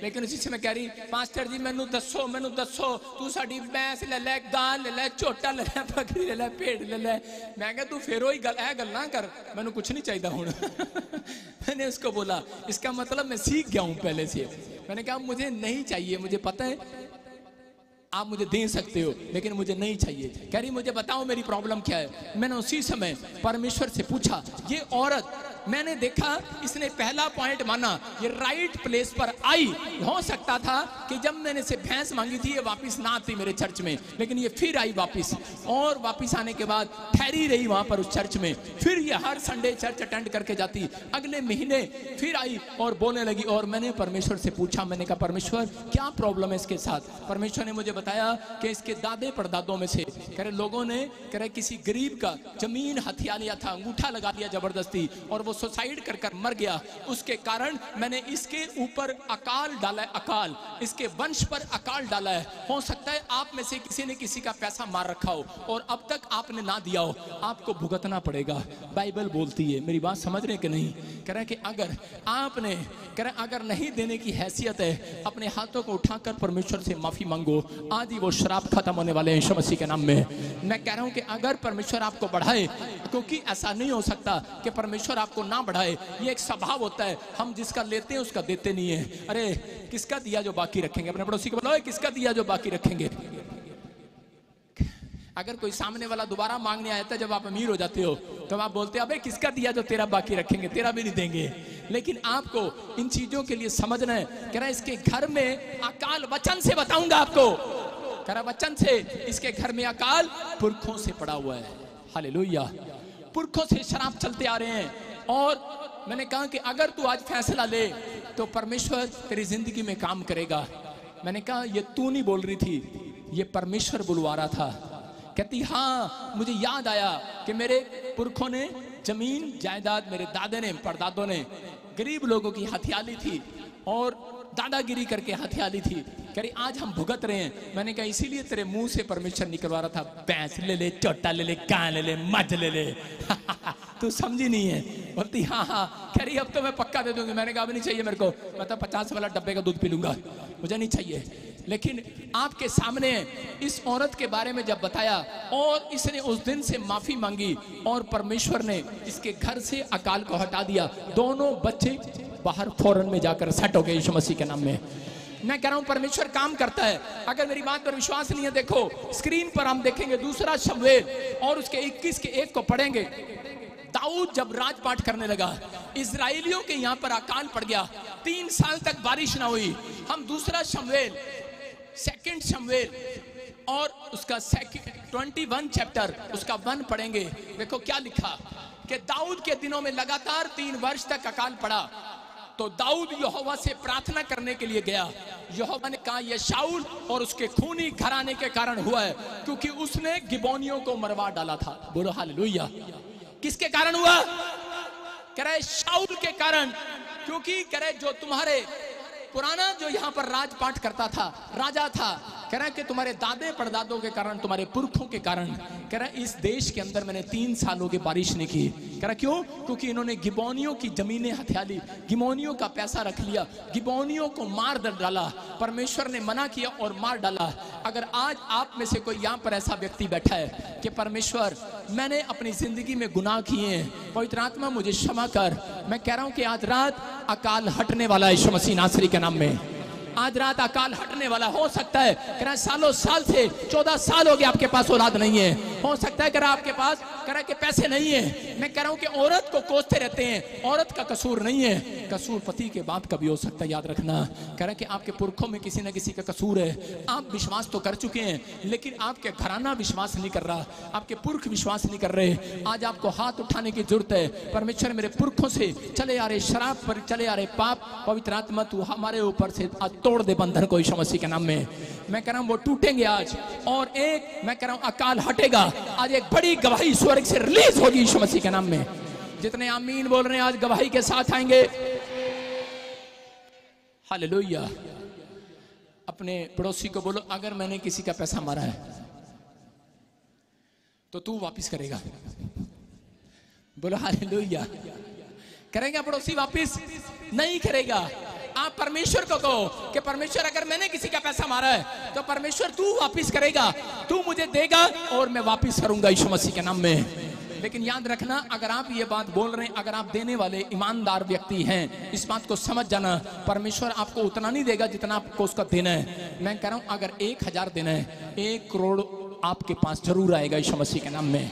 लेकिन उसी समय कह रही पास्टर जी मैनू दसो तू साडी भैंस ले ले, गां ले ले, झोटा ले ले, बकरी ले ले, भेड़ ले ले। मैं कहा तू फिर वही गल ना कर, मैनू कुछ नहीं चाहिए हुण। मैंने उसको बोला इसका मतलब मैं सीख गया हूं पहले से। मैंने कहा मुझे नहीं चाहिए, मुझे पता है आप मुझे दे सकते हो लेकिन मुझे नहीं चाहिए। कह रही मुझे बताओ मेरी प्रॉब्लम क्या है। मैंने उसी समय परमेश्वर से पूछा। ये औरत मैंने देखा इसने पहला पॉइंट माना, ये राइट प्लेस पर आई। हो सकता था कि जब मैंने इसे भैंस मांगी थी ये वापस ना आती मेरे चर्च में, लेकिन ये फिर आई वापस, और वापस आने के बाद ठहरी रही वहां पर उस चर्च में। फिर ये हर संडे चर्च अटेंड करके जाती। अगले महीने फिर आई और बोलने लगी, और मैंने परमेश्वर से पूछा, मैंने कहा परमेश्वर क्या प्रॉब्लम है इसके साथ? परमेश्वर ने मुझे बताया कि इसके दादे परदादों में से कह रहे लोगों ने कह रहे किसी गरीब का जमीन हथिया लिया था, अंगूठा लगा दिया जबरदस्ती, और वो सुसाइड कर कर मर गया। उसके कारण मैंने इसके ऊपर अकाल डाला है, अकाल, इसके वंश पर अकाल डाला है। हो सकता है आप में से किसी ने किसी का पैसा मार रखा हो और अब तक आपने ना दिया हो, आपको भुगतना पड़ेगा। बाइबल बोलती है, मेरी बात समझ रहे कि नहीं? कह रहे कि अगर आपने कह रहे अगर नहीं देने की हैसियत है, अपने हाथों को उठाकर परमेश्वर से माफी मांगो, आज ही वो शराब खत्म होने वाले हैं यीशु मसीह के नाम में। मैं कह रहा हूं कि अगर परमेश्वर आपको बढ़ाए, क्योंकि ऐसा नहीं हो सकता कि परमेश्वर आपको ना बढ़ाए, ये एक स्वभाव होता है, हम जिसका लेते हैं उसका देते नहीं है। अरे किसका दिया जो बाकी रखेंगे? अपने पड़ोसी को बोलो किसका दिया जो बाकी रखेंगे। अगर कोई सामने वाला दोबारा मांगने आया था, जब आप अमीर हो जाते हो तो आप बोलते हैं अबे किसका दिया जो तेरा बाकी रखेंगे, तेरा भी नहीं देंगे। लेकिन आपको इन चीजों के लिए समझना है। कह रहा इसके घर में अकाल, वचन से बताऊंगा आपको, कह रहा वचन से, इसके घर में अकाल पुरखों से पड़ा हुआ है। हालेलुया, पुरखों से शराब चलते आ रहे हैं। और मैंने कहा कि अगर तू आज फैसला ले तो परमेश्वर तेरी जिंदगी में काम करेगा। मैंने कहा ये तू नहीं बोल रही थी, ये परमेश्वर बुलवा रहा था। कहती हाँ मुझे याद आया कि मेरे पुरखों ने जमीन जायदाद, मेरे दादे ने परदादों ने गरीब लोगों की हथियाली थी और दादागिरी करके हथियाली थी। कह रही आज हम भुगत रहे हैं। मैंने कहा इसीलिए तेरे मुंह से परमेश्वर निकलवा रहा था, भैंस ले ले, चोटा ले ले, कान ले ले, मज ले ले। तू समझी नहीं है? बोलती हाँ हाँ। कह रही अब तो मैं पक्का दे दूंगी। मैंने कहा नहीं चाहिए मेरे को, मैं तो 50 वाला डब्बे का दूध पी लूंगा, मुझे नहीं चाहिए। लेकिन आपके सामने इस औरत के बारे में जब बताया और इसने उस दिन से माफी मांगी और परमेश्वर ने इसके घर से अकाल को हटा दिया, दोनों बच्चे बाहर फौरन में जाकर सेट हो गए यीशु मसीह के नाम में। मैं कह रहा हूं परमेश्वर काम करता है। अगर मेरी बात पर विश्वास नहीं है, देखो स्क्रीन पर हम देखेंगे दूसरा शमूएल और उसके 21 के 1 को पढ़ेंगे। दाऊद जब राजपाट करने लगा, इजराइलियों के यहाँ पर अकाल पड़ गया, 3 साल तक बारिश ना हुई। हम दूसरा शमूएल, 2 शमूएल और उसका 21 चैप्टर उसका 1 पढ़ेंगे। देखो क्या लिखा कि दाऊद के दिनों में लगातार 3 वर्ष तक अकाल पड़ा। तो दाऊद यहोवा से प्रार्थना करने के लिए गया। यहोवा ने कहा यह शाऊल और उसके खूनी घराने के कारण हुआ है, क्योंकि उसने गिबोनियों को मरवा डाला था। बोलो हालेलुया। किसके कारण हुआ? कह रहे शाऊल के कारण, क्योंकि कह रहे जो तुम्हारे पुराना जो यहाँ पर राजपाट करता था, राजा था, कह रहा है कि तुम्हारे दादे परदादों के कारण, तुम्हारे पुरखों के कारण, कह रहा है इस देश के अंदर मैंने 3 सालों की बारिश नहीं की। कह रहा क्यों? क्योंकि इन्होंने गिबोनियों की जमीनें हथिया ली, गिबोनियों का पैसा रख लिया, गिबोनियों को मार डाला। परमेश्वर ने मना किया और मार डाला। अगर आज आप में से कोई यहाँ पर ऐसा व्यक्ति बैठा है कि परमेश्वर मैंने अपनी जिंदगी में गुनाह किए हैं, पवित्र आत्मा मुझे क्षमा कर, मैं कह रहा हूँ कि आज रात अकाल हटने वाला है यीशु मसीह नासरी के नाम में। आज रात अकाल हटने वाला। हो सकता है कह सालों साल से 14 साल हो गए आपके पास औलाद नहीं है। हो सकता है कह आपके पास कह के पैसे नहीं है। मैं कह रहा हूं कि औरत को कोसते रहते हैं, औरत का कसूर नहीं है, कसूर पति के बाप का भी हो सकता है। याद रखना, कह रहा कि आपके पुरखों में किसी न किसी का कसूर है। आप विश्वास तो कर चुके हैं, लेकिन आपके घराना विश्वास नहीं कर रहा, आपके पुरख विश्वास नहीं कर रहे। आज आपको हाथ उठाने की जरूरत है। परमेश्वर मेरे पुरखों से चले आ रहे शराब पर चले आ रहे पाप, पवित्र आत्मा तू हमारे ऊपर से तोड़ दे बंधन को यीशु मसीह के नाम में। मैं कह रहा हूं वो टूटेंगे आज, और एक मैं कह रहा हूं अकाल हटेगा। आज एक बड़ी गवाही स्वर्ग से रिलीज होगी यीशु मसीह के नाम में। जितने आमीन बोल रहे हैं आज गवाही के साथ आएंगे। हालेलुया। अपने पड़ोसी को बोलो अगर मैंने किसी का पैसा मारा है तो तू वापस करेगा। बोलो हालेलुया। करेगा पड़ोसी? वापस नहीं करेगा। आप परमेश्वर को कहो कि परमेश्वर अगर मैंने किसी का पैसा मारा है तो परमेश्वर तू वापस करेगा, तू मुझे देगा और मैं वापस करूंगा यीशु मसीह के नाम में। लेकिन याद रखना, अगर आप ये बात बोल रहे हैं, अगर आप देने वाले ईमानदार व्यक्ति हैं, इस बात को समझ जाना, परमेश्वर आपको उतना नहीं देगा जितना आपको उसका देना है। मैं कह रहा हूं अगर 1000 देना है, 1 करोड़ आपके पास जरूर आएगा यीशु मसीह के नाम में।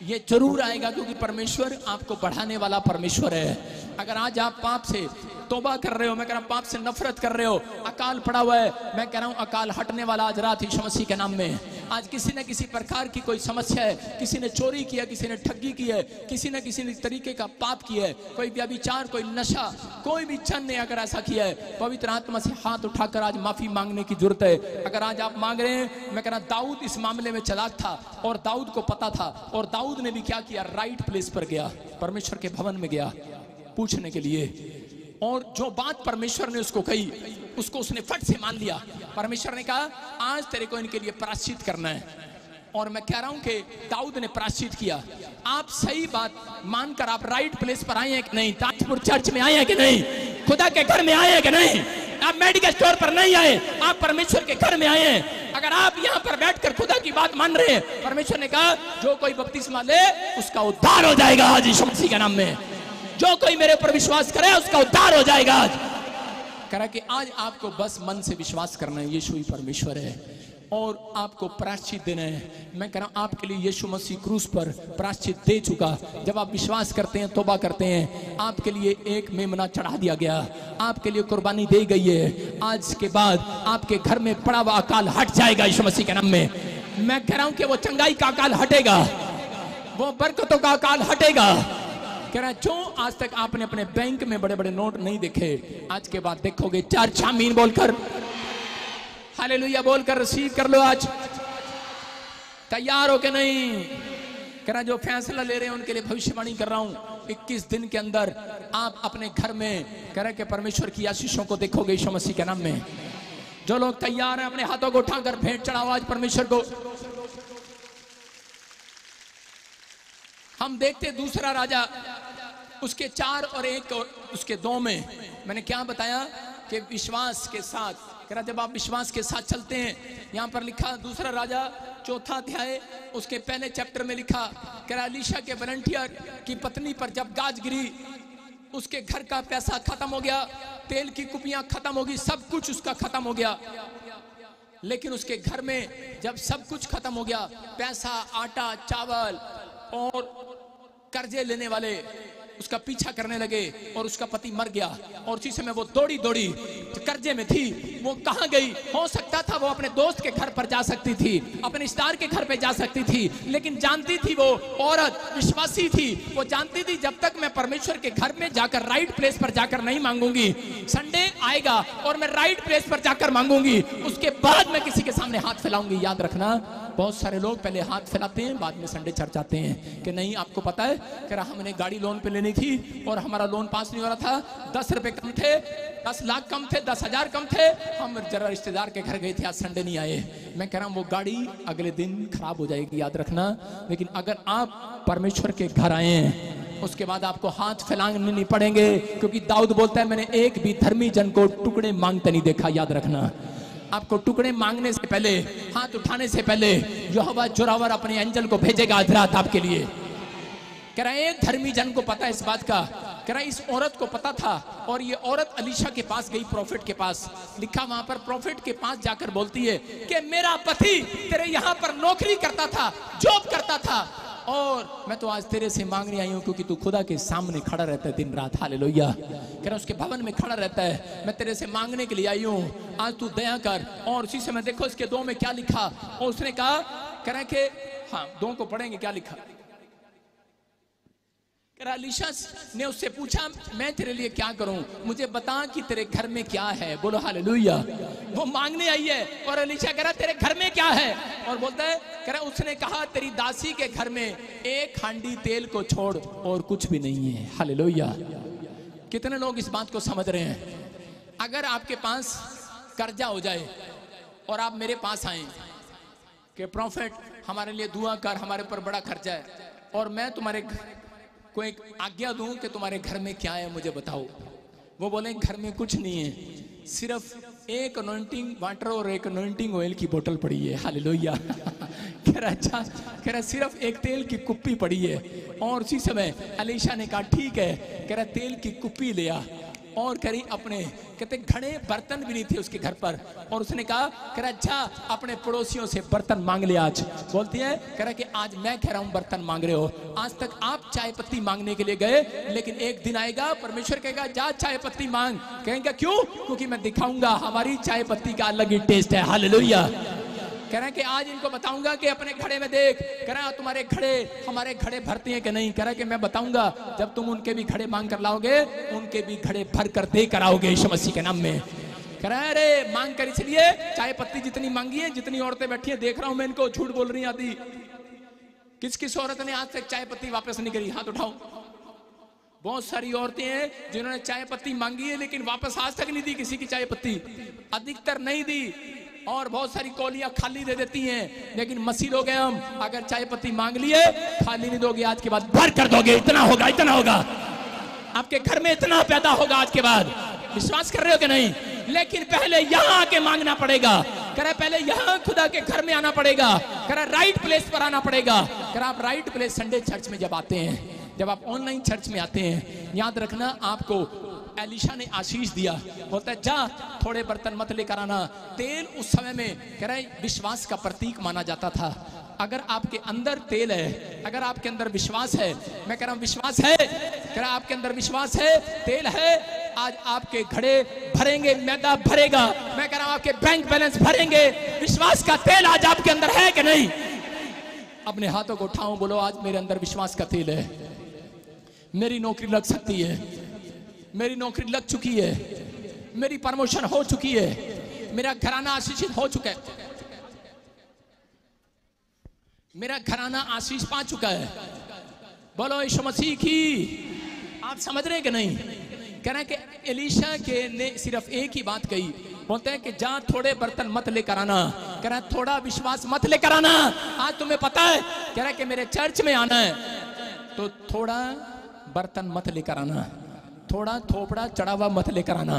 ये जरूर आएगा, क्योंकि परमेश्वर आपको बढ़ाने वाला परमेश्वर है। अगर आज आप पाप से तौबा कर रहे हो, मैं कह रहा हूं पाप से नफरत कर रहे हो, अकाल पड़ा हुआ है, मैं कह रहा हूं अकाल हटने वाला आज रात यीशु मसीह के नाम में। आज किसी न किसी प्रकार की कोई समस्या है, किसी ने चोरी किया, किसी ने ठगी की है, किसी न किसी तरीके का पाप किया है, कोई व्यभिचार, कोई नशा, कोई भी जन ने अगर ऐसा किया है, पवित्र आत्मा से हाथ उठाकर आज माफी मांगने की जरूरत है। अगर आज आप मांग रहे हैं, मैं कह रहा दाऊद इस मामले में चालाक था और दाऊद को पता था, और दाऊद ने भी क्या किया, राइट प्लेस पर गया, परमेश्वर के भवन में गया पूछने के लिए, और जो बात परमेश्वर ने उसको कही उसको उसने फट से मान लिया। परमेश्वर ने कहा आज तेरे को इनके लिए प्रायश्चित करना है, और मैं कह रहा हूं कि दाऊद ने प्रायश्चित किया। आप सही बात मानकर आप राइट प्लेस पर आए हैं कि नहीं, ताजपुर चर्च में आए हैं कि नहीं, खुदा के घर में आए हैं कि नहीं, आप मेडिकल स्टोर पर नहीं आए, आप परमेश्वर के घर में आए हैं। अगर आप यहाँ पर बैठकर खुदा की बात मान रहे हैं, परमेश्वर ने कहा जो कोई बपतिस्मा ले उसका उद्धार हो जाएगा आज यीशु मसीह के नाम में। जो कोई मेरे ऊपर विश्वास करे उसका उद्धार हो जाएगा। आज कह रहा कि आज आपको बस मन से विश्वास करना है यीशु ही परमेश्वर है, और आपको प्रायश्चित देना है। मैं कह रहा हूं आपके लिए यीशु मसीह क्रूस पर प्रायश्चित दे चुका। जब आप विश्वास करते हैं, तौबा करते हैं, आपके लिए एक मेमना चढ़ा दिया गया, आपके लिए कुर्बानी दी गई है। आज के बाद आपके घर में पड़ा हुआ अकाल हट जाएगा यीशु मसीह के नाम में। मैं कह रहा हूं कि वो चंगाई का अकाल हटेगा, वो बरकतों का अकाल हटेगा। कह रहा जो आज तक आपने अपने बैंक में बड़े बड़े नोट नहीं देखे, आज के बाद देखोगे। चार आमीन बोलकर, हालेलुया बोलकर रिसीव कर लो। आज तैयार हो के नहीं? कह रहा जो फैसला ले रहे हैं उनके लिए भविष्यवाणी कर रहा हूं, 21 दिन के अंदर आप अपने घर में कह रहे कि परमेश्वर की आशीषों को देखोगे यीशु मसीह के नाम में। जो लोग तैयार हैं अपने हाथों को उठाकर भेंट चढ़ाओ आज परमेश्वर को। हम देखते दूसरा राजा उसके 4 और 1 और उसके 2 में मैंने क्या बताया कि विश्वास के साथ, कह रहा जब आप विश्वास के साथ चलते हैं, यहाँ पर लिखा दूसरा राजा 4 अध्याय उसके पहले चैप्टर में लिखा, कह रहा एलीशा के वॉलंटियर की पत्नी पर जब गाज गिरी, उसके घर का पैसा खत्म हो गया, तेल की कुपियां खत्म हो गई, सब कुछ उसका खत्म हो गया। लेकिन उसके घर में जब सब कुछ खत्म हो गया, पैसा, आटा, चावल और कर्जे लेने वाले उसका पीछा करने लगे और उसका पति मर गया। और उसी समय वो दौड़ी दौड़ी कर्जे में थी, वो कहां गई? हो सकता था वो अपने दोस्त के घर पर जा सकती थी, अपने रिश्तेदार के घर पे जा सकती थी, लेकिन जानती थी वो औरत विश्वासी थी, वो जानती थी जब तक मैं परमेश्वर के घर में जाकर राइट प्लेस पर जाकर नहीं मांगूंगी, संडे आएगा और मैं राइट प्लेस पर जाकर मांगूंगी, उसके बाद मैं किसी के सामने हाथ फैलाऊंगी। याद रखना, बहुत सारे लोग पहले हाथ फैलाते हैं, बाद में संडे चर्च आते हैं कि नहीं आपको पता है, कह रहा हमने गाड़ी लोन पे लेनी थी और हमारा लोन पास नहीं हो रहा था, 10 रुपए कम थे, 10 लाख कम थे, 10,000 कम थे, हम जरा रिश्तेदार के घर गए थे, आज संडे नहीं आए। मैं कह रहा हूँ वो गाड़ी अगले दिन खराब हो जाएगी, याद रखना। लेकिन अगर आप परमेश्वर के घर आए हैं, उसके बाद आपको हाथ फैलाने नहीं पड़ेंगे, क्योंकि दाऊद बोलता है मैंने एक भी धर्मी जन को टुकड़े मांगते नहीं देखा। याद रखना, आपको टुकड़े मांगने से पहले, हाथ उठाने से पहले यहोवा जोरावर अपने एंजल को भेजेगा आज रात आपके लिए। कह रहा है एक धर्मी जन को पता है इस बात का, कह रहा है इस औरत को पता था, और ये औरत एलीशा के पास गई, प्रॉफिट के पास। लिखा वहां पर प्रॉफिट के पास जाकर बोलती है कि मेरा पति तेरे यहाँ पर नौकरी करता था, जॉब करता था, और मैं तो आज तेरे से मांगने आई हूं क्योंकि तू खुदा के सामने खड़ा रहता है दिन रात। हालेलुया। कह रहा उसके भवन में खड़ा रहता है, मैं तेरे से मांगने के लिए आई हूं, आज तू दया कर। और उसी समय देखो इसके 2 में क्या लिखा, और उसने कहा, कह रहा कि हाँ 2 को पढ़ेंगे, क्या लिखा। एलीशा ने उससे पूछा मैं तेरे लिए क्या करूं, मुझे बता कि तेरे घर में क्या है। बोलो हालेलुया। वो मांगने आई है और एलीशा कह रहा तेरे घर में क्या है, और बोलता है, कह रहा उसने कहा तेरी दासी के घर में 1 हांडी तेल को छोड़ और कुछ भी नहीं है। हालेलुया। कितने लोग इस बात को समझ रहे हैं? अगर आपके पास कर्जा हो जाए और आप मेरे पास आए कि प्रॉफिट हमारे लिए दुआ कर, हमारे पर बड़ा खर्चा है, और मैं तुम्हारे को एक आज्ञा दूं कि तुम्हारे घर में क्या है मुझे बताओ, वो बोले घर में कुछ नहीं है, सिर्फ एक अनॉइंटिंग वाटर और एक अनॉइंटिंग ऑयल की बोतल पड़ी है। हालेलुया। कह रहा अच्छा, कह रहा सिर्फ एक तेल की कुप्पी पड़ी है। और उसी समय एलीशा ने कहा ठीक है, कह रहा तेल की कुप्पी ले आ, और करी अपने, कहते घड़े बर्तन भी नहीं थे उसके घर पर, और उसने कहा कह रहा जा अपने पड़ोसियों से बर्तन मांग ले आज। बोलती है कह रहा कि आज मैं कह रहा हूं बर्तन मांग रहे हो। आज तक आप चाय पत्ती मांगने के लिए गए, लेकिन एक दिन आएगा परमेश्वर कहेगा जा चाय पत्ती मांग। कहेंगे क्यों? क्योंकि मैं दिखाऊंगा हमारी चाय पत्ती का अलग ही टेस्ट है। हालेलुया। कह रहा है कि आज इनको बताऊंगा कि अपने घड़े में देख, कह रहा है तुम्हारे घड़े हमारे घड़े भरते हैं कि नहीं। कह रहा है कि मैं बताऊंगा जब तुम उनके भी घड़े मांग कर लाओगे, उनके भी घड़े भर कर दे कर आओगे यीशु मसीह के नाम में। कह रहा है अरे मांग कर इसलिए चाय पत्ती जितनी मांगी है, जितनी औरतें बैठी हैं देख रहा हूं मैं इनको, झूठ बोल रही आती। किस किस औरत ने आज तक चाय पत्ती वापस नहीं करी? हाथ उठाओ। बहुत सारी औरतें हैं जिन्होंने चाय पत्ती मांगी है लेकिन वापस आज तक नहीं दी किसी की चाय पत्ती, अधिकतर नहीं दी। और बहुत सारी कौलियां खाली दे देती हैं, लेकिन मसीह लोग हैं हम, अगर चाय पत्ती मांग लिए खाली नहीं दोगे, आज के बाद भर कर दोगे। इतना होगा, इतना होगा, आपके घर में इतना पैदा होगा आज के बाद। विश्वास कर रहे हो कि नहीं? लेकिन पहले यहां आके मांगना पड़ेगा। कह रहा पहले यहां खुदा के घर में आना पड़ेगा। कह रहा राइट प्लेस पर आना पड़ेगा। कह रहा आप राइट प्लेस संडे चर्च में जब आते हैं, जब आप ऑनलाइन चर्च में आते हैं, याद रखना आपको एलिशा ने आशीष दिया, बोलता है जा थोड़े बर्तन मत लेकर आना। तेल उस समय में कह रहा है विश्वास का प्रतीक माना जाता था। अगर आपके अंदर तेल है, अगर आपके अंदर विश्वास है, मैं कह रहा हूं विश्वास है, कह रहा आपके अंदर विश्वास है, तेल है, आज आपके घड़े भरेंगे, मैदा भरेगा। मैं कह रहा हूं आपके बैंक बैलेंस भरेंगे। विश्वास का तेल आज आपके अंदर है कि नहीं? अपने हाथों को उठाओ, बोलो आज मेरे अंदर विश्वास का तेल है। मेरी नौकरी लग सकती है, मेरी नौकरी लग चुकी है, मेरी प्रमोशन हो चुकी है, मेरा घराना आशीषित हो चुका है, मेरा घराना आशीष पा चुका है। बोलो यीशु मसीह की। आप समझ रहे हैं कि नहीं? कह रहे हैं कि एलीशा के ने सिर्फ एक ही बात कही, बोलते हैं कि जा थोड़े बर्तन मत लेकर आना। कह रहा है थोड़ा विश्वास मत लेकर आना। आज तुम्हें पता है, कह रहा है कि मेरे चर्च में आना है तो थोड़ा बर्तन मत लेकर आना, थोड़ा थोपड़ा चढ़ा हुआ मत लेकर आना,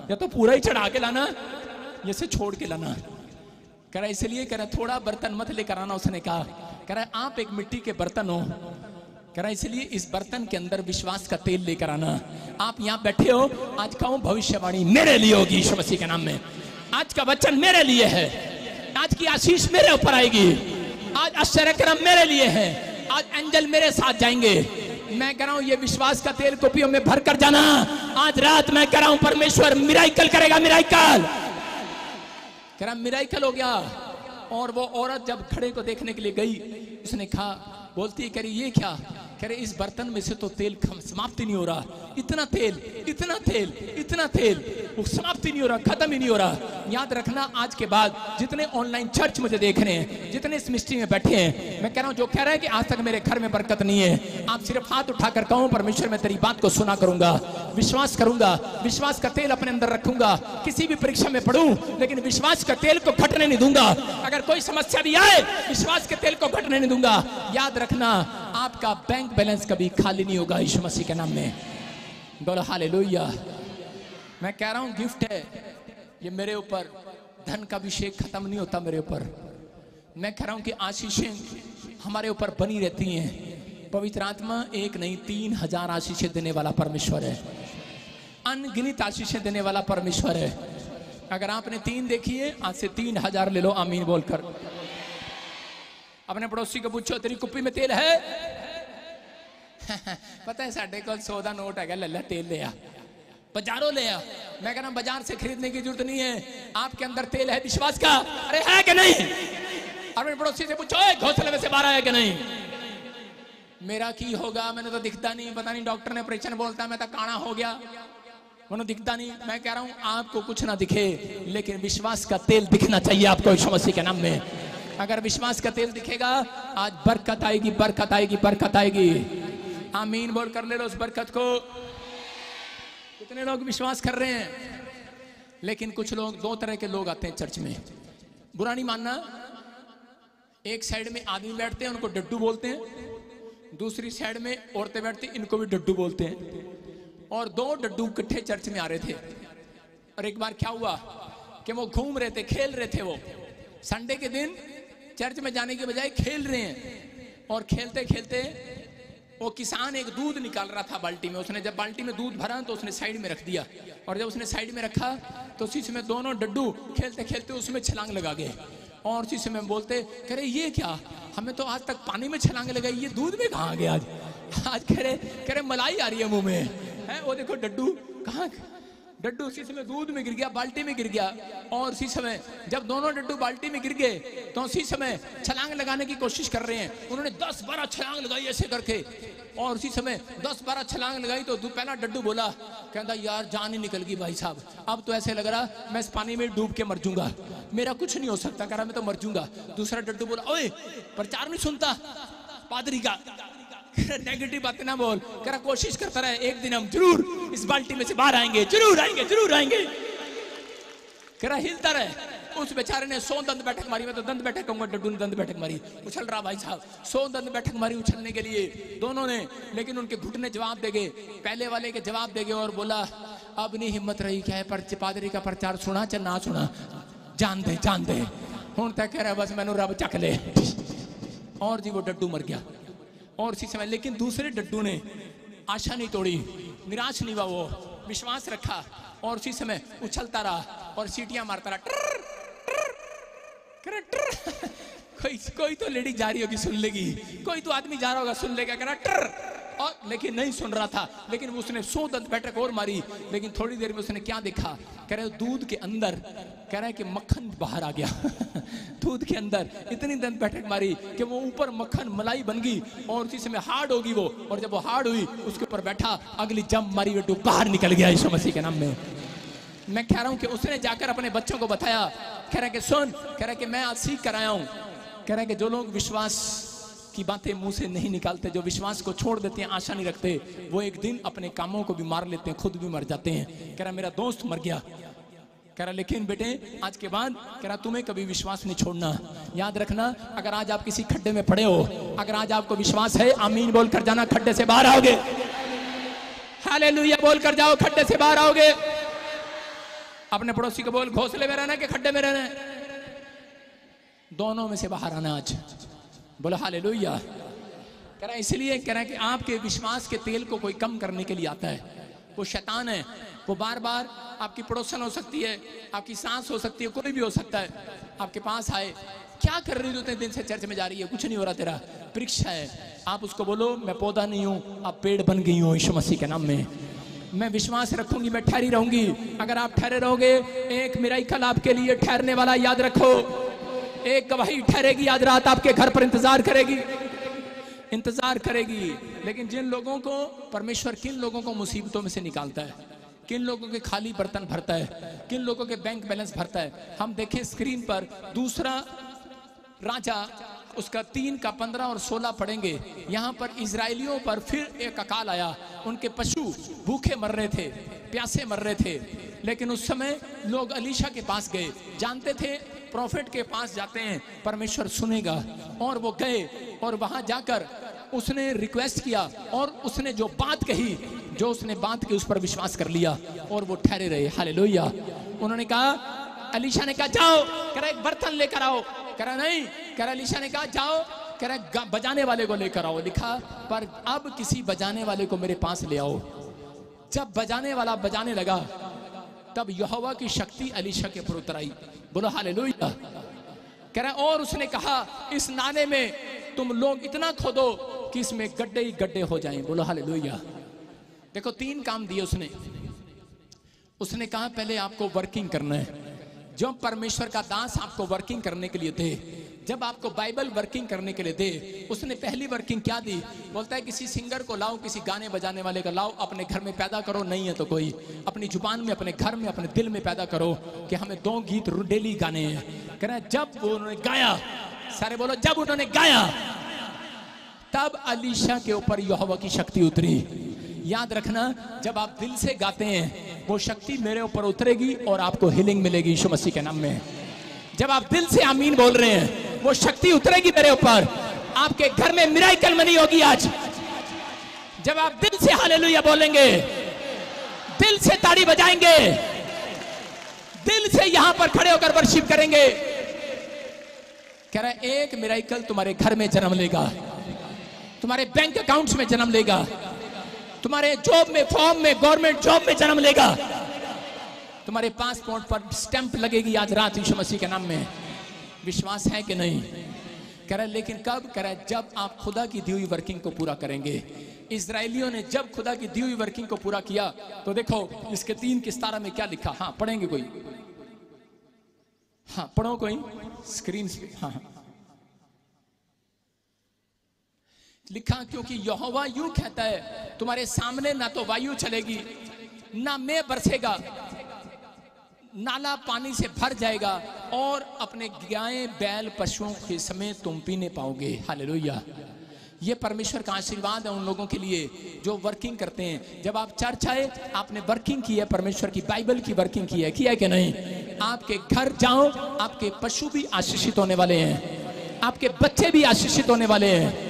या तो पूरा ही चढ़ा के लाना या से छोड़ के लाना। कह रहा इसलिए कह रहा थोड़ा बर्तन मत लेकर आना। उसने कहा कह रहा आप एक मिट्टी के बर्तन हो, कह रहा इसलिए इस बर्तन के अंदर विश्वास का तेल लेकर आना। आप यहाँ बैठे हो, आज का भविष्यवाणी मेरे लिए होगी यीशु मसीह के नाम में। आज का वचन मेरे लिए है, आज की आशीष मेरे ऊपर आएगी, आज आश्चर्यक्रम मेरे लिए है, आज एंजल मेरे साथ जाएंगे। मैं कह रहा हूं ये विश्वास का तेल कुपियों में भर कर जाना। आज रात मैं कह रहा हूं परमेश्वर मिराइकल करेगा, मिराइकल। कह रहा मिराइकल हो गया। और वो औरत जब घड़े को देखने के लिए गई, उसने कहा, बोलती है कह रही ये क्या? कह रहे इस बर्तन में से तो तेल समाप्त ही नहीं हो रहा। इतना तेल, इतना तेल, इतना तेल, वो समाप्त ही नहीं हो रहा, खत्म ही नहीं हो रहा। याद रखना आज के बाद जितने ऑनलाइन चर्च मुझे देख रहे हैं, जितने इस मिस्ट्री में बैठे हैं, मैं कह रहा हूं जो कह रहा है कि आज तक मेरे घर में बरकत नहीं है, आप सिर्फ हाथ उठाकर कहो परमेश्वर मैं तेरी बात को सुना करूंगा, विश्वास करूंगा, विश्वास का तेल अपने अंदर रखूंगा। किसी भी परीक्षा में पढ़ूं लेकिन विश्वास का तेल को घटने नहीं दूंगा। अगर कोई समस्या भी आए, विश्वास के तेल को घटने नहीं दूंगा। याद रखना आपका बैंक बैलेंस कभी खाली नहीं होगा यीशु मसीह के नाम में। बोलो हालेलुया। मैं कह रहा हूं गिफ्ट है ये मेरे ऊपर, धन का अभिषेक खत्म नहीं होता मेरे ऊपर। मैं कह रहा हूं कि आशीषें हमारे ऊपर बनी रहती हैं। पवित्र आत्मा एक नहीं 3000 आशीषें देने वाला परमेश्वर है, अनगिनत आशीषें देने वाला परमेश्वर है। अगर आपने 3 देखी है, आज से 3000 ले लो आमीन बोलकर। अपने पड़ोसी को पूछो तेरी कुप्पी में तेल है? पता है साढ़े को 100 का नोट है, ले तेल ले आ, बाजारों ले आ। मैं कह रहा बाजार से खरीदने की जरूरत नहीं है, आपके अंदर तेल है विश्वास का। अरे है कि नहीं? अपने पड़ोसी से पूछो घोंसले में से बाहर है कि नहीं? मेरा की होगा, मैंने तो दिखता नहीं, पता नहीं डॉक्टर ने ऑपरेशन बोलता मैं तो काना हो गया, मैंने दिखता नहीं। मैं कह रहा हूं आपको कुछ ना दिखे लेकिन विश्वास का तेल दिखना चाहिए आपको यीशु मसीह के नाम में। अगर विश्वास का तेल दिखेगा आज बरकत आएगी, बरकत आएगी, बरकत आएगी। आमीन बोल कर ले लो उस बरकत को। कितने लोग विश्वास कर रहे हैं? लेकिन कुछ लोग, 2 तरह के लोग आते हैं चर्च में, बुरा नहीं मानना। एक साइड में आदमी बैठते हैं उनको डड्डू बोलते हैं, दूसरी साइड में औरतें बैठती इनको भी डड्डू बोलते हैं। और 2 डड्डू इकट्ठे चर्च में आ रहे थे। और एक बार क्या हुआ कि वो घूम रहे थे, खेल रहे थे। वो संडे के दिन चर्च में जाने के बजाय खेल रहे हैं और खेलते खेलते वो किसान एक दूध निकाल रहा था बाल्टी में। उसने जब बाल्टी में दूध भरा तो उसने साइड में रख दिया, और जब उसने साइड में रखा तो उसी समय दोनों डड्डू खेलते खेलते उसमें छलांग लगा गए। और उसी समय बोलते, कह रहे ये क्या, हमें तो आज तक पानी में छलांग लगाई, ये दूध में कहाँ गया आज कह रहे मलाई आ रही है मुंह में है। वो देखो डड्डू कहाँ, डड्डू उसी समय दूध में गिर गया, बाल्टी में गिर गया। और उसी समय जब दोनों डड्डू बाल्टी में गिर गए तो उसी समय छलांग लगाने की कोशिश कर रहे हैं। उन्होंने 10-12 छलांग लगाई ऐसे करके, और उसी समय 10-12 छलांग लगाई तो पहला डड्डू बोला, कहता यार जान ही निकल गई भाई साहब, अब तो ऐसे लग रहा मैं इस पानी में डूब के मर जाऊंगा, मेरा कुछ नहीं हो सकता, कह रहा मैं तो मर जाऊंगा। दूसरा डड्डू बोला, ओए प्रचार नहीं सुनता पादरी का, नेगेटिव बातें ना बोल, कह रहा कोशिश करता रहे, एक दिन हम जरूर इस बाल्टी में से बाहर आएंगे, जरूर आएंगे, जरूर आएंगे। कह रहा हिलता रहे। उस बेचारे ने 100 दंत बैठक मारी, मैं तो दंत बैठक कहूंगा, डड्डू ने दंत बैठक मारी, उछल रहा भाई साहब, 100 दंत बैठक मारी उछलने के लिए दोनों ने, लेकिन उनके घुटने जवाब दे गए, पहले वाले के जवाब दे गए और बोला अब नहीं हिम्मत रही, क्या है पादरी का प्रचार सुना चाहे ना सुना, जान दे जान दे, हूं तक कह रहा बस मैनू रब चक ले। और जी वो डड्डू मर गया। और इसी समय लेकिन दूसरे डड्डू ने आशा नहीं तोड़ी, निराश नहीं हुआ, वो विश्वास रखा और उसी समय उछलता रहा और सीटियां मारता रहा। कोई तो लेडी जा रही होगी सुन लेगी, कोई तो आदमी जा रहा होगा सुन लेगा, कह रहा और लेकिन नहीं सुन रहा था। लेकिन उसने 100 दंत बैठक और मारी, लेकिन थोड़ी देर में उसने क्या देखा, कह रहे दूध के अंदर, कह रहा है कि मक्खन बाहर आ गया दूध के अंदर इतनी दंत बैठक मारी कि वो ऊपर मक्खन मलाई बन गई और उसी समय हार्ड होगी वो, और जब वो हार्ड हुई उसके ऊपर बैठा, अगली जंप मारी वो बाहर निकल गया यीशु मसीह के नाम में। मैं कह रहा हूं कि उसने जाकर अपने बच्चों को बताया, कह रहा है कि सुन, कह रहा है कि मैं आज सीख कर आया हूं, कह रहा है कि जो लोग विश्वास की बातें मुंह से नहीं निकालते, जो विश्वास को छोड़ देते हैं, आशा नहीं रखते, वो एक दिन अपने कामों को भी मार लेते हैं, खुद भी मर जाते हैं। कह रहा मेरा दोस्त मर गया, कह रहा लेकिन बेटे आज के बाद कह रहा तुम्हें कभी विश्वास नहीं छोड़ना। याद रखना, अगर आज आप किसी खड्डे में पड़े हो, अगर आज आपको विश्वास है, आमीन बोल कर जाना, खड्डे से बाहर आओगे। हालेलुया बोल कर जाओ, खड्डे से बाहर आओगे। अपने पड़ोसी को बोल, घोंसले में रहना कि खड्डे में रहना, दोनों में से बाहर आना आज। बोलो हालेलुया। कह रहा इसलिए कह रहा है कि आपके विश्वास के तेल को कोई कम करने के लिए आता है, वो शैतान है, वो बार बार आपकी पड़ोसन हो सकती है, आपकी सास हो सकती है, कोई भी हो सकता है, आपके पास आए, क्या कर रही हो इतने दिन से चर्च में जा रही है, कुछ नहीं हो रहा तेरा, परीक्षा है। आप उसको बोलो मैं पौधा नहीं हूं, आप पेड़ बन गई हो यीशु मसीह के नाम में। मैं विश्वास रखूंगी, मैं ठहरी रहूंगी। अगर आप ठहरे रहोगे, एक मिराकल आपके लिए ठहरने वाला, याद रखो, एक गवाही ठहरेगी, आज रात आपके घर पर इंतजार करेगी, इंतजार करेगी। लेकिन जिन लोगों को परमेश्वर, किन लोगों को मुसीबतों में से निकालता है, किन लोगों के खाली बर्तन भरता है, किन लोगों के बैंक बैलेंस भरता है। हम देखें स्क्रीन पर दूसरा राजा, उसका 3 का 15 और 16 पढ़ेंगे। यहाँ पर इजराइलियों पर फिर एक अकाल आया, उनके पशु भूखे मर रहे थे, प्यासे मर रहे थे। लेकिन उस समय लोग अलीशा के पास गए, जानते थे प्रॉफिट के पास जाते हैं परमेश्वर सुनेगा, और वो गए और वहां जाकर उसने रिक्वेस्ट किया और उसने जो बात कही, जो उसने बात की उस पर विश्वास कर लिया और वो ठहरे रहे। हालेलुया। उन्होंने कहा, अलीशा ने कहा जाओ, कह रहा एक बर्तन लेकर आओ, कह रहा नहीं, कह रहा अलीशा ने कहा जाओ, कह रहा बजाने वाले को लेकर आओ। लिखा पर अब किसी बजाने वाले को मेरे पास ले आओ। जब बजाने वाला बजाने लगा तब यहोवा की शक्ति अलीशा के ऊपर उतर आई। बोलो हालेलुया। कह रहा और उसने कहा इस नाले में तुम लोग इतना खोदो कि इसमें गड्ढे ही गड्ढे हो जाएं। बोलो हालेलुया। देखो 3 काम दिए उसने। उसने कहा पहले आपको वर्किंग करना है। जब परमेश्वर का दास आपको वर्किंग करने के लिए दे, जब आपको बाइबल वर्किंग करने के लिए दे, उसने पहली वर्किंग क्या दी? बोलता है किसी सिंगर को लाओ, किसी गाने बजाने वाले को लाओ, अपने घर में पैदा करो, नहीं है तो कोई अपनी जुबान में, अपने घर में, अपने दिल में पैदा करो कि हमें 2 गीत डेली गाने हैं। कह रहा है जब वो उन्होंने गाया, सारे बोलो जब उन्होंने गाया, तब अलीशा के ऊपर यहोवा की शक्ति उतरी। याद रखना, जब आप दिल से गाते हैं वो शक्ति मेरे ऊपर उतरेगी और आपको हीलिंग मिलेगी यीशु मसीह के नाम में। जब आप दिल से आमीन बोल रहे हैं वो शक्ति उतरेगी मेरे ऊपर, आपके घर में मिराकल मनी होगी आज। जब आप दिल से हालेलुया बोलेंगे, दिल से ताड़ी बजाएंगे, दिल से यहां पर खड़े होकर वर्शिप करेंगे, कह रहा है एक मिराकल तुम्हारे घर में जन्म लेगा, तुम्हारे बैंक अकाउंट्स में जन्म लेगा, तुम्हारे जॉब में, फॉर्म में, गवर्नमेंट जॉब में जन्म लेगा, तुम्हारे पासपोर्ट पर स्टैंप लगेगी आज रात यीशु मसीह के नाम में। विश्वास है कि नहीं? कह रहा है लेकिन कब? कह रहा है जब आप खुदा की दी हुई वर्किंग को पूरा करेंगे। इजरायलियों ने जब खुदा की दी हुई वर्किंग को पूरा किया तो देखो इसके 3:17 में क्या लिखा। हाँ पढ़ेंगे कोई? हाँ पढ़ो कोई स्क्रीन पे। हाँ लिखा, क्योंकि यहोवा यूं कहता है तुम्हारे सामने ना तो वायु चलेगी ना मेघ बरसेगा, नाला पानी से भर जाएगा और अपने गाय बैल पशुओं के समेत तुम पीने पाओगे। हालेलुया। ये परमेश्वर का आशीर्वाद है उन लोगों के लिए जो वर्किंग करते हैं। जब आप चर्च आए, आपने वर्किंग की है, परमेश्वर की बाइबल की वर्किंग की है, किया है कि नहीं? आपके घर जाओ, आपके पशु भी आशीषित होने वाले हैं, आपके बच्चे भी आशीषित होने वाले हैं,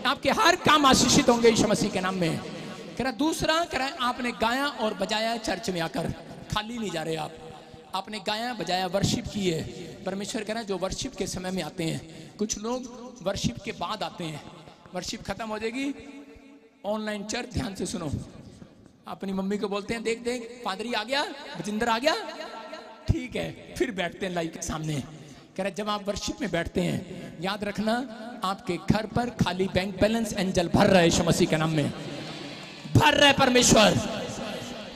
आपके हर काम आशीषित होंगे यीशु मसीह के नाम में। कह रहा दूसरा, कह रहा आपने गाया और बजाया चर्च में आकर, खाली नहीं जा रहे आप, आपने गाया बजाया, वर्शिप की है। परमेश्वर कह रहा है जो वर्शिप के समय में आते हैं, कुछ लोग वर्शिप के बाद आते हैं, वर्शिप खत्म हो जाएगी, ऑनलाइन चर्च, ध्यान से सुनो, अपनी मम्मी को बोलते हैं देख देख पादरी आ गया, बजिंदर आ गया, ठीक है, फिर बैठते हैं लाइव के सामने। कह रहे जब आप वर्शिप में बैठते हैं, याद रखना आपके घर पर खाली बैंक बैलेंस एंजल भर रहा है यीशु मसीह के नाम में, भर रहा है परमेश्वर।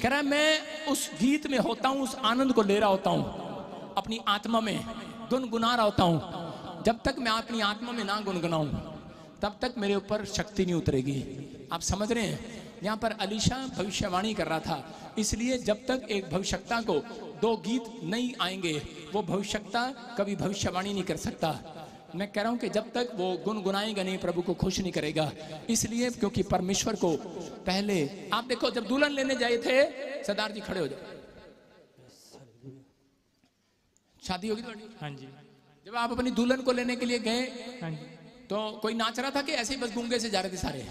कह रहा मैं उस गीत में होता हूं, उस आनंद को ले रहा होता हूं, अपनी आत्मा में गुनगुना रहा होता हूं। जब तक मैं अपनी आत्मा में ना गुनगुनाऊं तब तक मेरे ऊपर शक्ति नहीं उतरेगी। आप समझ रहे हैं? यहाँ पर अलीशा भविष्यवाणी कर रहा था, इसलिए जब तक एक भविष्यवक्ता को 2 गीत नहीं आएंगे वो भविष्यवक्ता कभी भविष्यवाणी नहीं कर सकता। मैं कह रहा हूं कि जब तक वो गुनगुनाएगा नहीं, प्रभु को खुश नहीं करेगा। इसलिए क्योंकि परमेश्वर को पहले, आप देखो जब दुल्हन लेने जाए थे, सरदार जी खड़े हो जाओ, शादी होगी तुम्हारी? हाँ जी। जब आप अपनी दुल्हन को लेने के लिए गए, हाँ जी, तो कोई नाच रहा था कि ऐसे ही बस गूंगे से जा रहे थे सारे?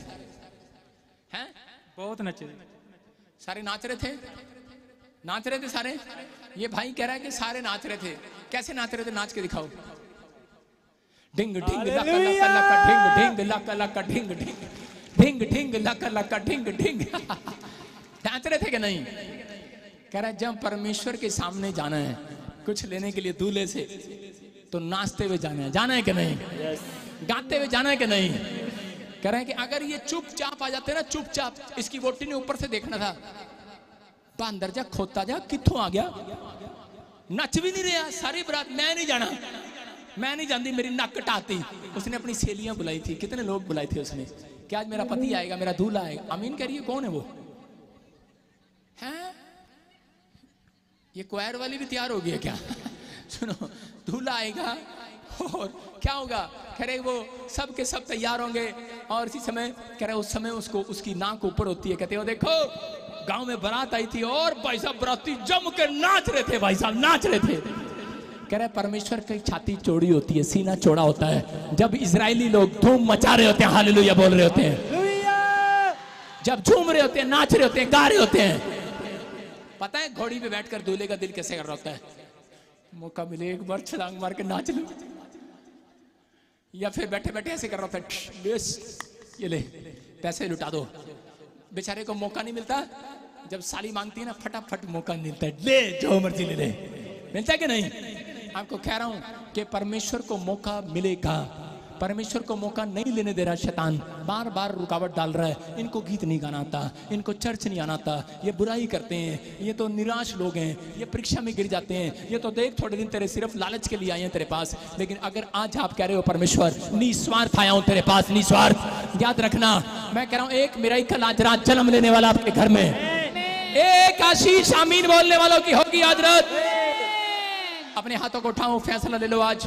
हैं? बहुत नचे, सारे नाच रहे थे, नाच रहे थे सारे। ये भाई कह रहा है कि सारे नाच रहे थे। कैसे नाच रहे थे? नाच के दिखाओ। Dhing Dhing luck luck luck Dhing Dhing luck luck Dhing Dhing Dhing Dhing luck luck Dhing Dhing. नाच रहे थे कि नहीं? कह रहा है जब परमेश्वर के सामने जाना है कुछ लेने के लिए दूल्हे से, तो नाचते हुए जाना है, जाना है कि नहीं? गाते हुए जाना है कि नहीं? कह रहे हैं कि अगर ये चुपचाप आ जाते ना, चुपचाप, इसकी वोटी ने ऊपर से देखना था, अंदर जा, खोता जा, कित्थों आ गया, नच भी नहीं रहा, सारी बरात, मैं नहीं जाना, मैं नहीं जानती, मेरी नक कटाती। उसने अपनी सहेलियां बुलाई थी, कितने लोग बुलाए थे उसने, कि आज मेरा पति आएगा, मेरा दूल्हा आएगा। अमीन कह रही है, कौन है वो? हैं? ये क्वायर वाली भी तैयार हो गई है क्या? सुनो, दूल्हा आएगा और क्या होगा? कह रहे वो सब के सब तैयार होंगे और इसी समय, कह रहे उस समय उसको, उसकी नाक ऊपर होती है, कहते हो देखो गांव में बारात आई थी और भाई साहब बराती जम के नाच रहे थे, भाई साहब नाच रहे थे। कह रहे परमेश्वर की छाती चौड़ी होती है, सीना चौड़ा होता है। जब इजरायली लोग धूम मचा रहे होते हैं, हालेलुया बोल रहे होते हैं, जब झूम रहे होते हैं, नाच रहे होते हैं, गा रहे होते हैं, पता है घोड़ी पे बैठकर दूल्हे का दिल कैसे कर रहा होता है? मौका मिले एक बार छलांग मार के नाच लो, या फिर बैठे बैठे ऐसे कर रहा था, ये ले पैसे लुटा दो। बेचारे को मौका नहीं मिलता, जब साली मांगती है ना फटाफट मौका मिलता है, ले जो मर्जी ले ले, मिलता है कि नहीं? आपको कह रहा हूं कि परमेश्वर को मौका मिलेगा। परमेश्वर को मौका नहीं लेने दे रहा शैतान, बार बार रुकावट डाल रहा है। इनको गीत नहीं गाना आता, इनको चर्च नहीं आना आता, ये बुराई करते हैं, ये तो निराश लोग हैं, ये परीक्षा में गिर जाते हैं, ये तो देख थोड़े दिन तेरे सिर्फ लालच के लिए आए हैं तेरे पास। लेकिन अगर आज आप कह रहे हो परमेश्वर निस्वार्थ आया हूं तेरे पास, निस्वार्थ, याद रखना मैं कह रहा हूं एक मिराकल आज रात जन्म लेने वाला आपके घर में, एक आशीष आमीन बोलने वालों की होगी आज रात। अपने हाथों को उठाओ, फैसला ले लो आज,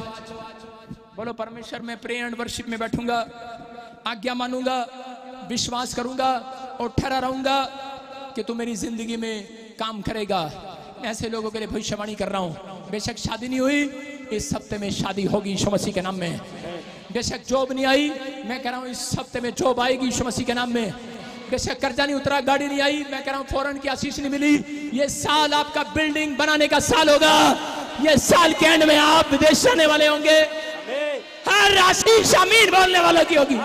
बोलो परमेश्वर मैं प्रे एंड वर्शिप में बैठूंगा, आज्ञा मानूंगा, विश्वास करूंगा और ठहरा रहूंगा कि तू मेरी जिंदगी में काम करेगा। मैं ऐसे लोगों के लिए भविष्यवाणी कर रहा हूं। बेशक शादी नहीं हुई, इस हफ्ते में शादी होगी यीशु मसीह के नाम में। बेशक जॉब नहीं आई, मैं कह रहा हूं इस हफ्ते में जॉब आएगी यीशु मसीह के नाम में। बेशक कर्जा नहीं उतरा, गाड़ी नहीं आई, मैं कह रहा हूं फौरन की आशीष नहीं मिली, ये साल आपका बिल्डिंग बनाने का साल होगा। ये साल के एंड में आप विदेश जाने वाले होंगे, हर आशीष आमीन बोलने वालों की होगी।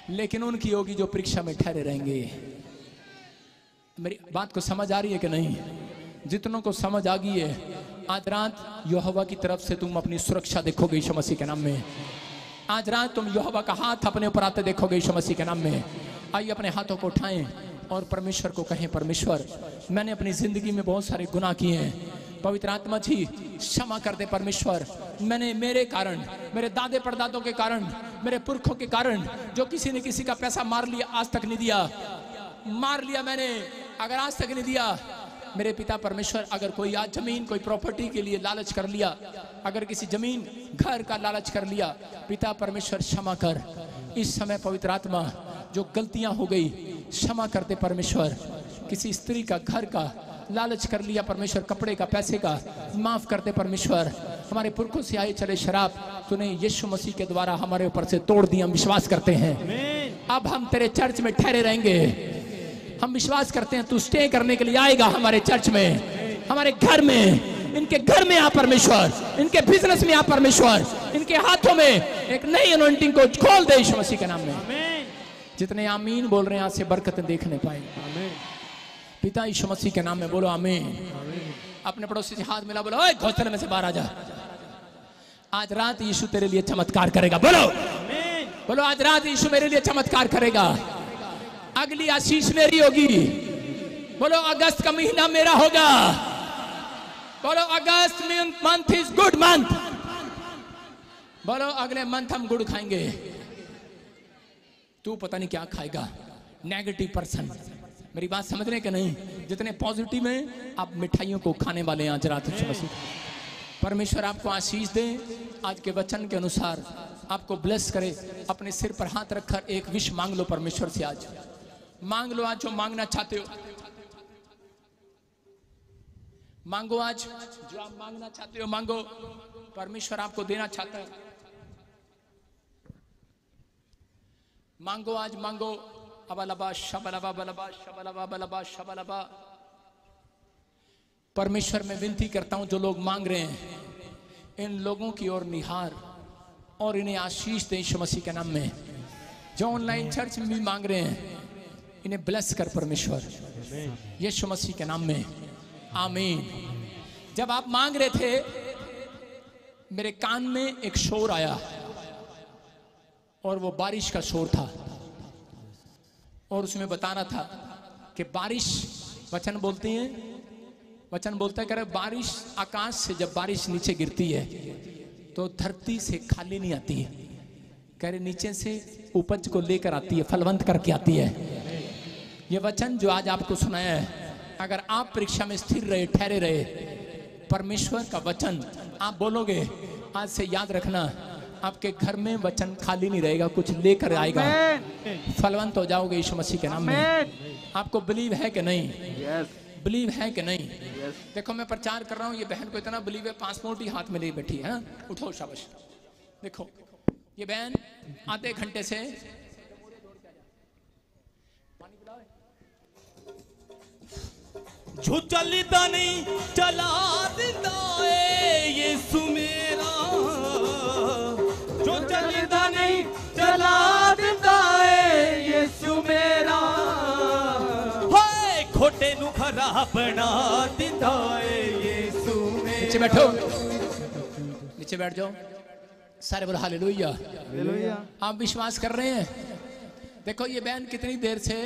लेकिन उनकी होगी जो परीक्षा में ठहरे रहेंगे। मेरी बात को समझ आ रही है कि नहीं? जितनों को समझ आ गई है, आज रात यहोवा की तरफ से तुम अपनी सुरक्षा देखोगे यीशु मसीह के नाम में। आज रात तुम यहोवा का हाथ अपने ऊपर आते देखोगे यीशु मसीह के नाम में। आइए अपने हाथों को उठाएं और परमेश्वर को कहें, परमेश्वर मैंने अपनी जिंदगी में बहुत सारे गुनाह किए हैं, पवित्र आत्मा जी क्षमा कर दे परमेश्वर। मैंने मेरे कारण, मेरे दादे परदादों के कारण, मेरे पुरखों के कारण जो किसी ने किसी का पैसा मार लिया, आज तक नहीं दिया, मार लिया मैंने, अगर आज तक नहीं दिया मेरे पिता परमेश्वर, अगर कोई आज जमीन, कोई प्रॉपर्टी के लिए लालच कर लिया, अगर किसी जमीन घर का लालच कर लिया, पिता परमेश्वर क्षमा कर। इस समय पवित्र आत्मा जो गलतियां हो गई क्षमा करते परमेश्वर। किसी स्त्री का घर का लालच कर लिया परमेश्वर, कपड़े का, पैसे का, माफ करते परमेश्वर। हमारे पुरखों से आए चले शराब तूने यीशु मसीह के द्वारा हमारे ऊपर से तोड़ दिया, हम विश्वास करते हैं। अब हम तेरे चर्च में ठहरे रहेंगे, हम विश्वास करते हैं तू स्टे करने के लिए आएगा हमारे चर्च में, हमारे घर में, इनके घर में आ परमेश्वर, इनके बिजनेस में आ परमेश्वर, इनके हाथों में एक नई अनॉइंटिंग को खोल दे यीशु मसीह के नाम में। जितने आमीन बोल रहे हैं आज से बरकतें देखने पाएंगे पिता यीशु मसीह के नाम में, बोलो आमीन। अपने पड़ोसी से हाथ मिला, बोलो ओए घोंसले में से बाहर आ जा। आज रात यीशु तेरे लिए चमत्कार करेगा, बोलो बोलो आज रात यीशु मेरे लिए चमत्कार करेगा। अगली आशीष मेरी होगी, बोलो अगस्त का महीना मेरा होगा, बोलो अगस्त मंथ इज गुड मंथ, बोलो अगले मंथ हम गुड़ खाएंगे। तू पता नहीं क्या खाएगा, नेगेटिव पर्सन। मेरी बात समझ रहे कि नहीं? जितने पॉजिटिव हैं आप मिठाइयों को खाने वाले हैं आज रात। परमेश्वर आपको आशीष दे, आज के वचन के अनुसार आपको ब्लेस करे। अपने सिर पर हाथ रखकर एक विश मांग लो परमेश्वर से। आज मांग लो, आज जो मांगना चाहते हो मांगो, आज जो आप मांगना चाहते हो मांगो, परमेश्वर आपको देना चाहता है। मांगो, आज मांगो। अबलबा शबलबा बलबा शबलबा बलबा शबलबा। परमेश्वर में विनती करता हूं जो लोग मांग रहे हैं इन लोगों की ओर निहार और इन्हें आशीष दे यीशु मसीह के नाम में। जो ऑनलाइन चर्च में भी मांग रहे हैं इन्हें ब्लेस कर परमेश्वर यीशु मसीह के नाम में, आमीन। जब आप मांग रहे थे मेरे कान में एक शोर आया और वो बारिश का शोर था और उसमें बता रहा था कि बारिश, वचन बोलते हैं, वचन बोलता है कि बारिश आकाश से जब बारिश नीचे गिरती है तो धरती से खाली नहीं आती है, कह रहे नीचे से उपज को लेकर आती है, फलवंत करके आती है। ये वचन जो आज आपको सुनाया है, अगर आप परीक्षा में स्थिर रहे, ठहरे रहे, परमेश्वर का वचन आप बोलोगे, आज से याद रखना आपके घर में वचन खाली नहीं रहेगा, कुछ लेकर आएगा, फलवंत हो जाओगे यीशु मसीह के नाम में। आपको बिलीव है कि नहीं? बिलीव है कि नहीं? देखो मैं प्रचार कर रहा हूँ, ये बहन को इतना बिलीव है, पासपोर्ट ही हाथ में ले बैठी है। उठो शाबाश। देखो ये बहन आधे घंटे से जो चलता नहीं चला देता है यीशु मेरा, जो चलता नहीं चला देता है यीशु मेरा, हाय खोटे नु खरा बना देता है यीशु मेरा। नीचे बैठो, नीचे बैठ जाओ, सारे बोलो हालेलुया। आप विश्वास कर रहे हैं? देखो ये बहन कितनी देर से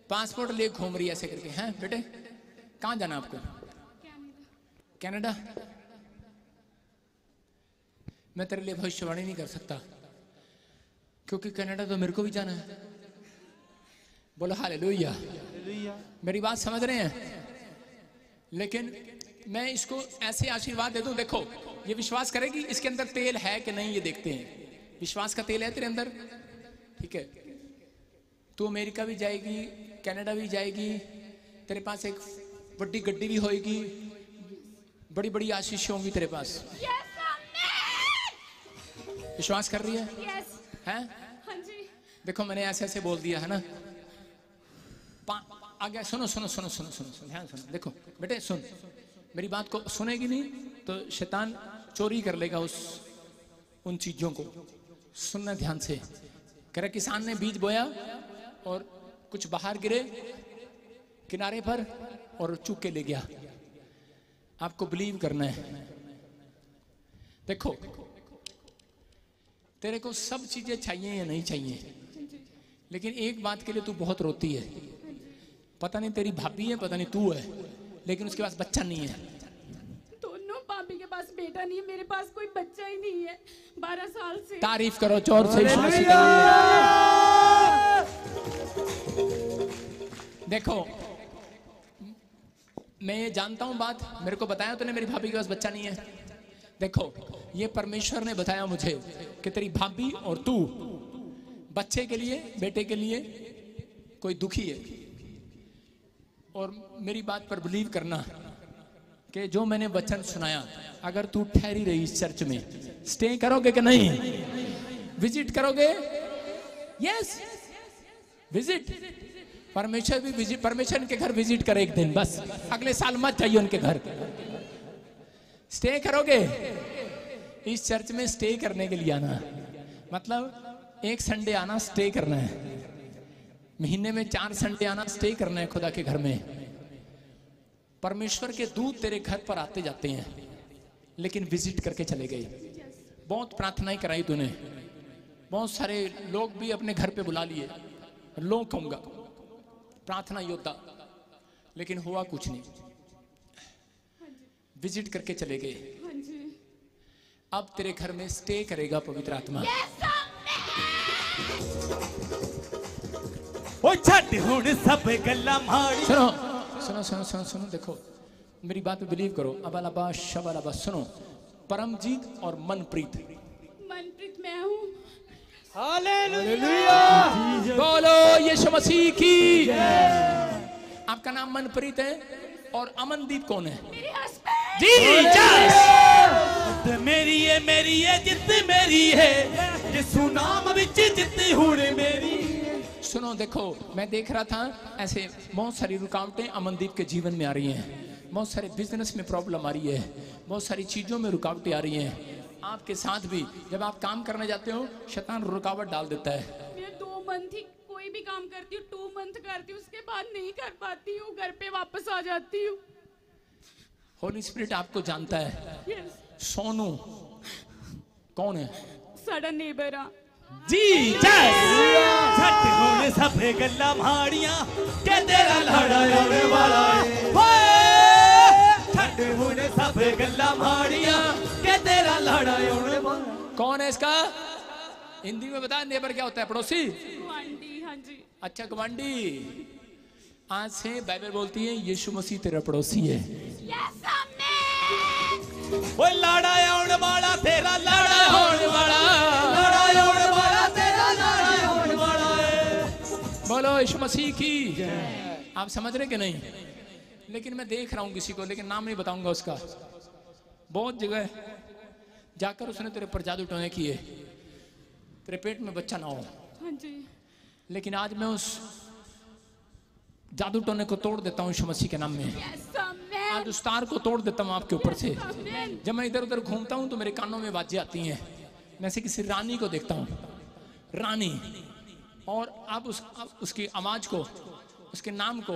पासपोर्ट ले घूम रही है ऐसे करके। हैं बेटे कहाँ जाना आपको? कनाडा। मैं तेरे लिए भविष्यवाणी नहीं कर सकता क्योंकि कनाडा तो मेरे को भी जाना है। बोलो हालेलुया। मेरी बात समझ रहे हैं? लेकिन मैं इसको ऐसे आशीर्वाद दे दूं, देखो ये विश्वास करेगी इसके अंदर तेल है कि नहीं, ये देखते हैं। विश्वास का तेल है तेरे अंदर, ठीक है? तू अमेरिका भी जाएगी, कनाडा भी जाएगी, तेरे पास एक बड़ी गड्डी भी होएगी, बड़ी बड़ी आशीष होंगी तेरे पास। विश्वास कर रही है? हैं? हाँ जी। देखो मैंने ऐसे ऐसे बोल दिया है ना। आगे सुनो सुनो सुनो सुनो सुनो सुनो, ध्यान सुनो। देखो बेटे सुन, मेरी बात को सुनेगी नहीं तो शैतान चोरी कर लेगा उन चीजों को। सुनना ध्यान से। कह रहा किसान ने बीज बोया और कुछ बाहर गिरे किनारे पर और चूक के ले गया। आपको बिलीव करना है। देखो तेरे को सब चीजें चाहिए या नहीं चाहिए, लेकिन एक बात के लिए तू बहुत रोती है। पता नहीं तेरी भाभी है, पता नहीं तू है, लेकिन उसके पास बच्चा नहीं है। दोनों भाभी के पास बेटा नहीं है, मेरे पास कोई बच्चा ही नहीं है 12 साल से। तारीफ करो चोर से। देखो मैं ये जानता हूं बात, मेरे को बताया तूने मेरी भाभी के पास बच्चा नहीं है। देखो ये परमेश्वर ने बताया मुझे कि तेरी भाभी और तू बच्चे के लिए, बेटे के लिए कोई दुखी है। और मेरी बात पर बिलीव करना कि जो मैंने वचन सुनाया, अगर तू ठहरी रही इस चर्च में, स्टे करोगे कि नहीं? विजिट करोगे? Yes visit. परमेश्वर भी विजिट, परमेश्वर के घर विजिट करे एक दिन, बस अगले साल मत जाइए उनके घर। स्टे करोगे? इस चर्च में स्टे करने के लिए आना, मतलब एक संडे आना स्टे करना है, महीने में 4 संडे आना स्टे करना है खुदा के घर में। परमेश्वर के दूत तेरे घर पर आते जाते हैं, लेकिन विजिट करके चले गए। बहुत प्रार्थनाएं कराई तूने, बहुत सारे लोग भी अपने घर पे बुला लिए, लोग कहूंगा प्रार्थना योद्धा, लेकिन हुआ कुछ नहीं। विजिट करके चले गए। अब तेरे घर में स्टे करेगा पवित्र आत्मा। सब गल्ला माड़ी। सुनो सुनो सुनो सुनो सुनो, देखो मेरी बात पे बिलीव करो। अबालाबा शबालाबा। सुनो, परमजीत और मनप्रीत। मनप्रीत मैं हूँ। हालेलुया। बोलो यीशु मसीह की। आपका नाम मनप्रीत है और अमनदीप कौन है? मेरे हस्बैंड। जी मेरी है जित मेरी है, यीशु नाम विच जित हुण मेरी। सुनो देखो, मैं देख रहा था ऐसे बहुत सारी रुकावटें अमनदीप के जीवन में आ रही हैं। बहुत सारे बिजनेस में प्रॉब्लम आ रही है, बहुत सारी चीजों में रुकावटें आ रही हैं। आपके साथ भी जब आप काम करने जाते हो, शैतान रुकावट डाल देता है। मैं 2 मंथ ही कोई भी काम करती हूँ, 2 मंथ करती हूँ, उसके बाद नहीं कर पाती हूँ, घर पे वापस आ जाती हूँ। होली स्पिरिट आपको जानता है। यस। सोनू कौन है? साडा नेबर आ। जी झट हुण सब गल्ला माड़ियां के तेरा लाड़ा आने वाला है। झट हुण सब गल्ला माड़ियां के तेरा लाड़ा आने वाला। कौन है इसका? हिंदी में बता, नेबर क्या होता है? पड़ोसी। गवांडी। हाँ जी। अच्छा गवांडी। आज से बाइबल बोलती है यीशु मसीह तेरा पड़ोसी है। Yes amen. ओए लाड़ा आने वाला तेरा लाड़ा होने वाला, लाड़ा आने वाला तेरा लाड़ा होने वाला है। बोलो यीशु मसीह की। आप समझ रहे कि नहीं? लेकिन मैं देख रहा हूँ किसी को, लेकिन नाम नहीं बताऊंगा उसका। बहुत जगह जाकर उसने तेरे पर जादू टोने किए, तेरे पेट में बच्चा ना हो। हाँ जी। लेकिन आज मैं उस जादू टोने को तोड़ देता हूँ यीशु मसीह के नाम में। Yes amen. आज उस तार को तोड़ देता हूँ आपके ऊपर से। आमेन। जब मैं इधर उधर घूमता हूँ तो मेरे कानों में आवाजें आती हैं, जैसे किसी रानी को देखता हूँ, रानी। और आप उसकी आवाज को, उसके नाम को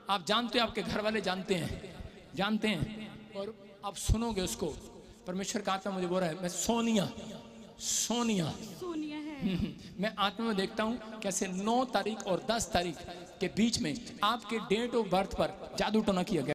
आप जानते हो, आपके घर वाले जानते हैं, और आप सुनोगे उसको। परमेश्वर का आत्मा मुझे बोल रहा है, मैं सोनिया सोनिया है। मैं आत्मा में देखता हूँ कैसे 9 तारीख और 10 तारीख के बीच में आपके डेट ऑफ बर्थ पर जादू टोना किया गया।